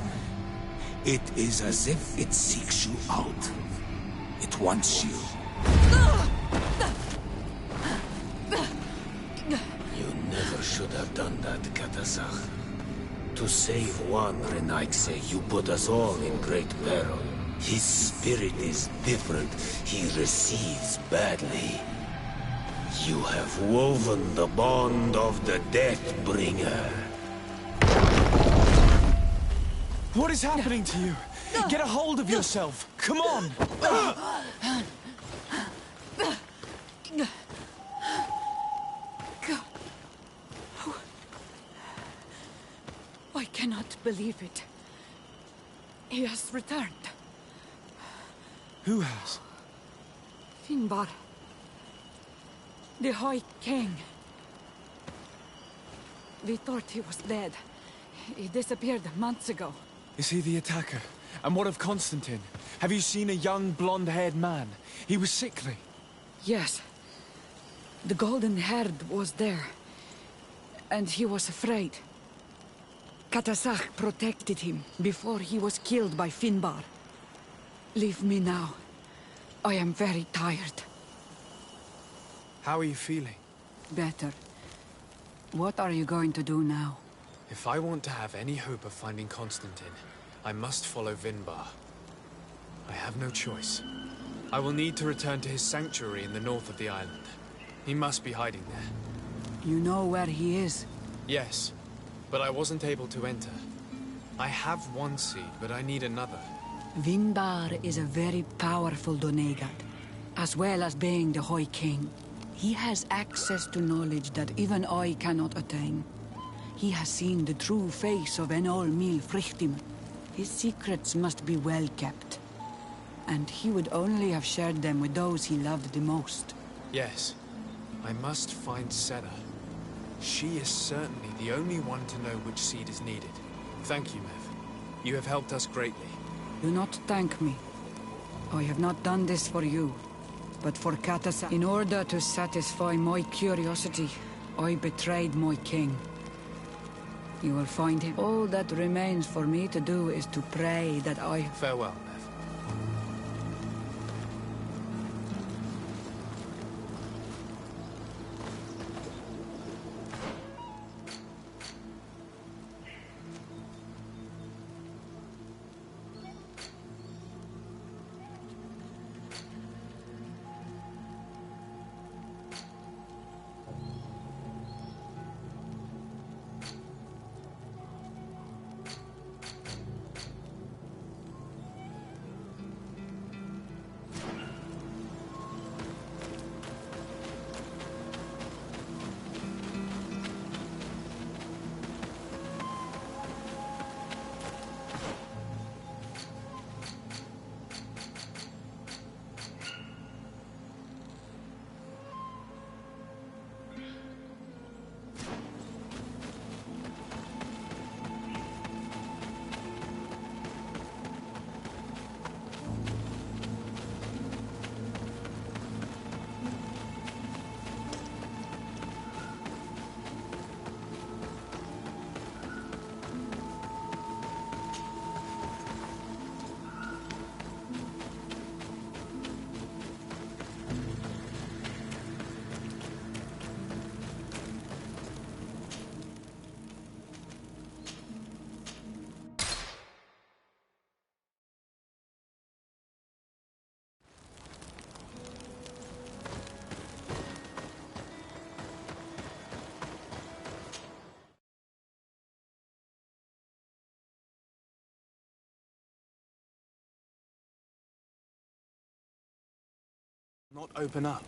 It is as if it seeks you out. It wants you. You never should have done that, Katazakh. To save one Renaigse, you put us all in great peril. His spirit is different. He receives badly. You have woven the bond of the Deathbringer. What is happening to you? Get a hold of yourself! Come on! I cannot believe it. He has returned. Who has? Finbar. The High King. We thought he was dead. He disappeared months ago. Is he the attacker? And what of Constantine? Have you seen a young, blonde-haired man? He was sickly. Yes. The golden-haired was there. And he was afraid. Katazakh protected him before he was killed by Finbar. Leave me now. I am very tired. How are you feeling? Better. What are you going to do now? If I want to have any hope of finding Constantine, I must follow Vinbar. I have no choice. I will need to return to his sanctuary in the north of the island. He must be hiding there. You know where he is? Yes, but I wasn't able to enter. I have one seed, but I need another. Vinbar is a very powerful Donegat, as well as being the High King. He has access to knowledge that even I cannot attain. He has seen the true face of Enol Mil Frichtim. His secrets must be well kept. And he would only have shared them with those he loved the most. Yes, I must find Senna. She is certainly the only one to know which seed is needed. Thank you, Mev. You have helped us greatly. Do not thank me. I have not done this for you, but for Katasa. In order to satisfy my curiosity, I betrayed my king. You will find him. All that remains for me to do is to pray that I... Farewell, Mev. Not open up.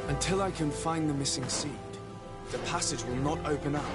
Until I can find the missing seed, the passage will not open up.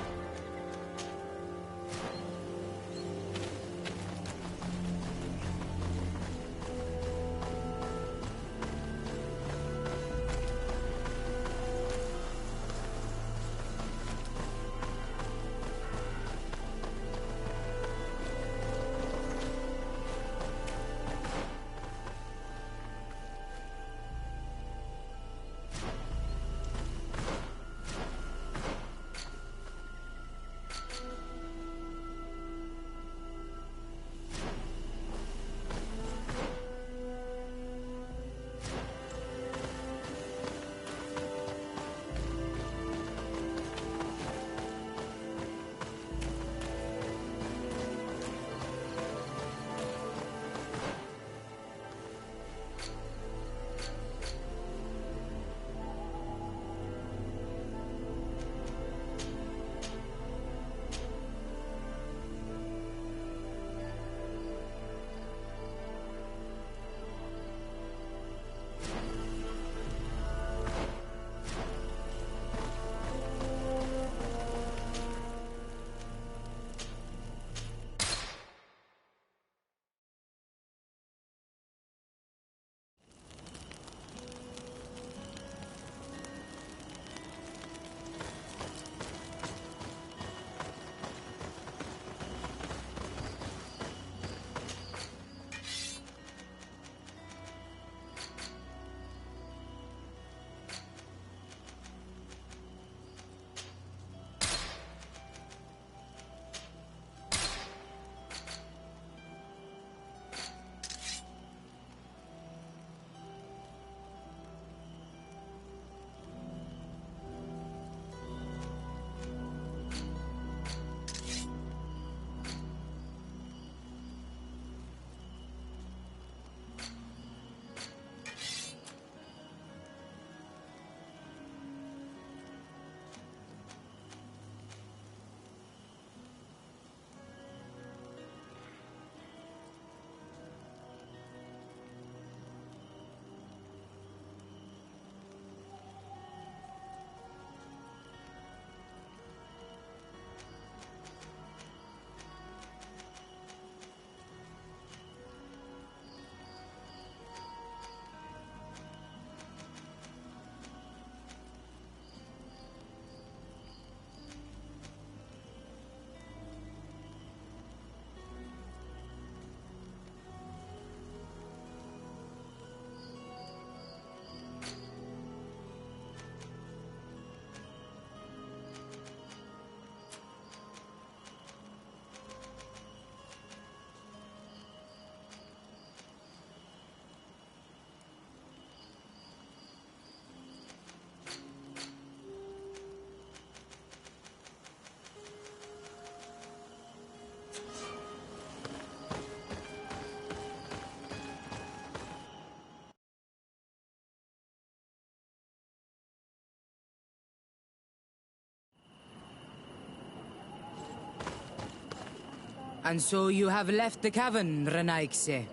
And so you have left the cavern, Renaigse.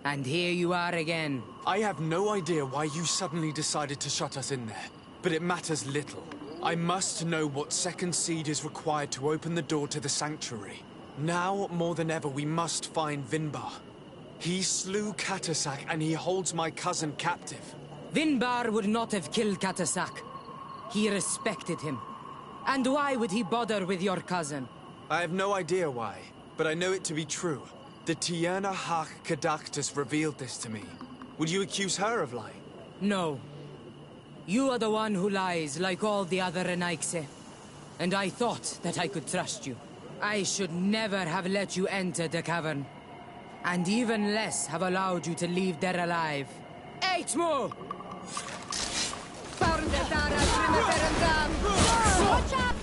And here you are again. I have no idea why you suddenly decided to shut us in there, but it matters little. I must know what second seed is required to open the door to the sanctuary. Now, more than ever, we must find Vinbar. He slew Katasak, and he holds my cousin captive. Vinbar would not have killed Katasak. He respected him. And why would he bother with your cousin? I have no idea why, but I know it to be true. The Tierna Hach Kadaktus revealed this to me. Would you accuse her of lying? No. You are the one who lies, like all the other Renaigse. And I thought that I could trust you. I should never have let you enter the cavern. And even less have allowed you to leave there alive. Eitmo! Watch out!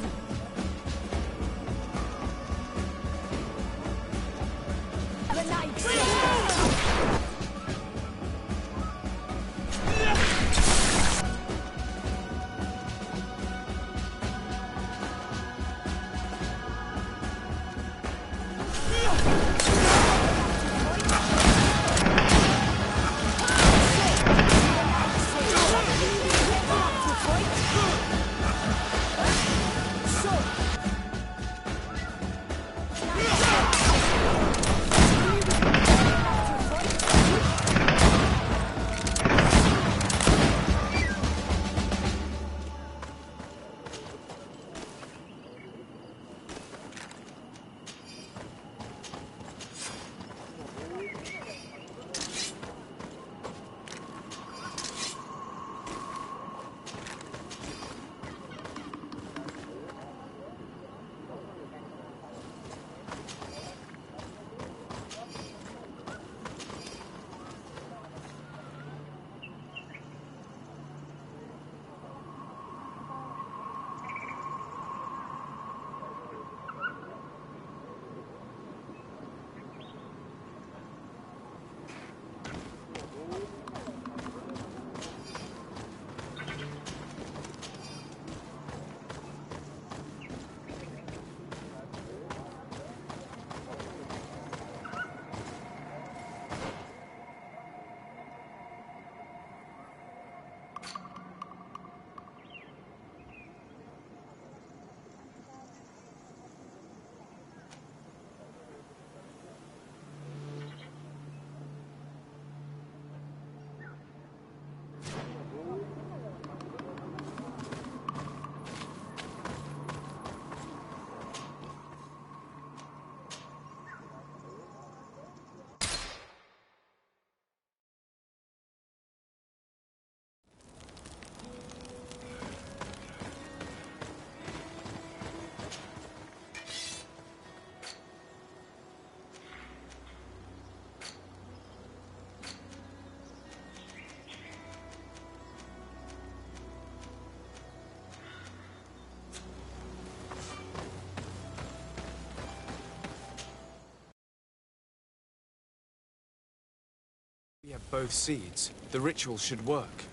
We have both seeds. The ritual should work.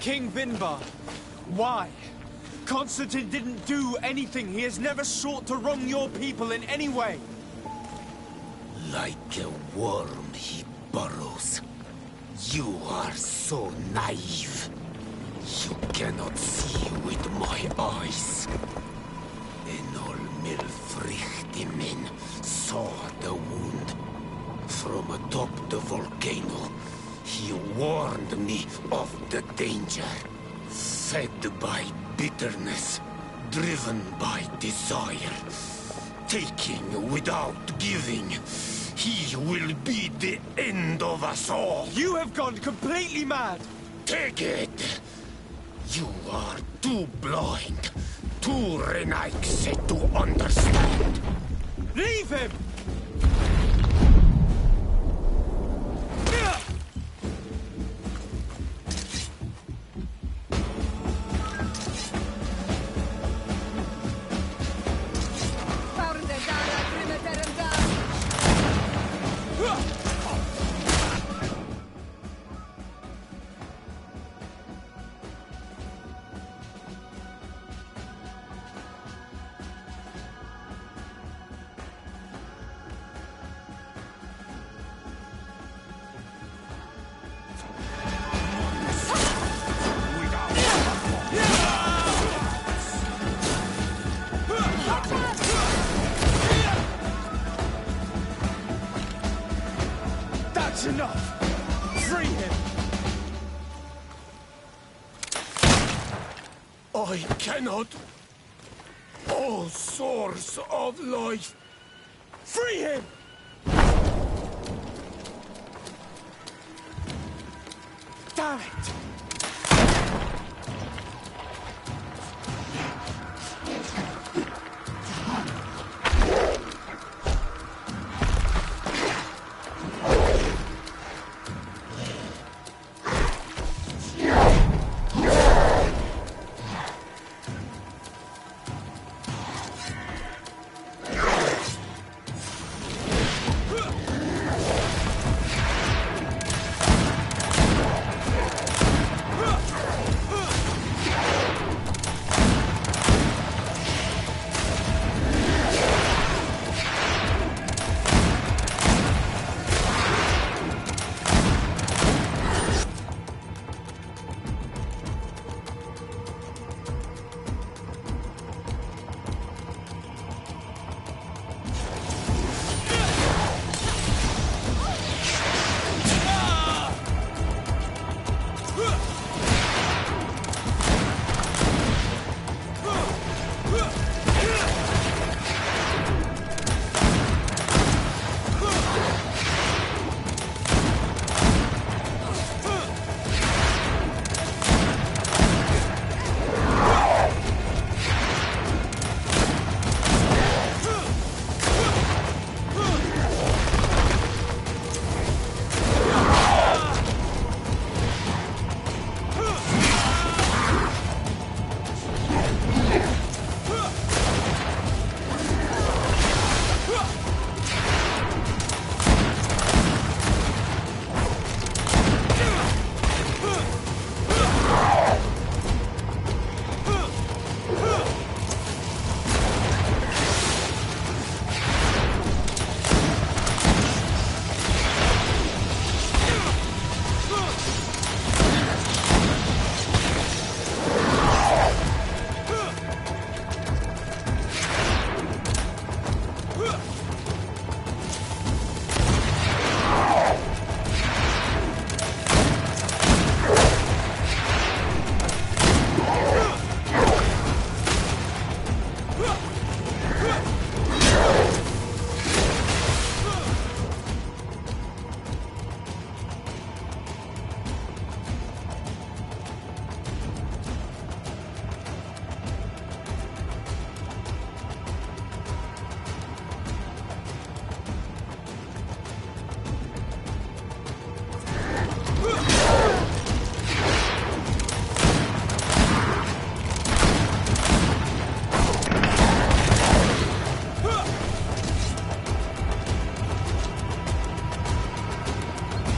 King Vinbar, why? Constantine didn't do anything. He has never sought to wrong your people in any way. Like a worm he burrows. You are so naive. You cannot see with my eyes. Enol Milfrichtimin saw the wound. From atop the volcano, he warned me of the danger. Fed by bitterness, driven by desire, taking without giving, he will be the end of us all. You have gone completely mad! Take it! You are too blind, too Renaix to understand. Leave him! I cannot. O source of life, free him! Damn it!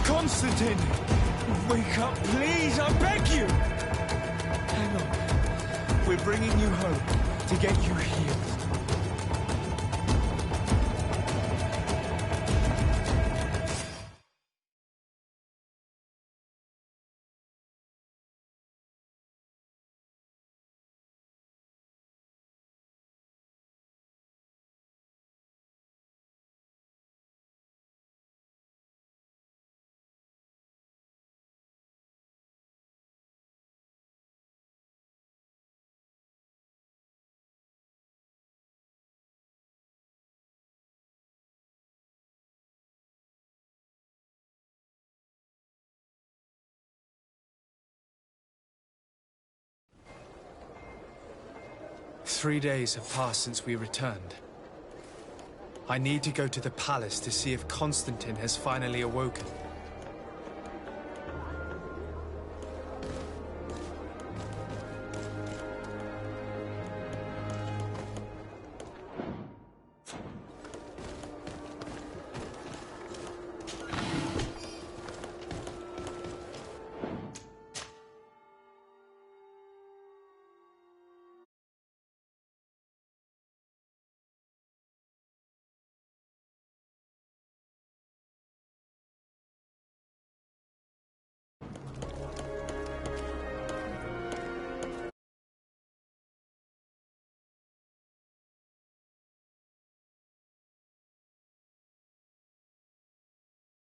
Constantine! Wake up, please, I beg you! Hang on. We're bringing you home to get you healed. "3 days have passed since we returned. I need to go to the palace to see if Constantine has finally awoken.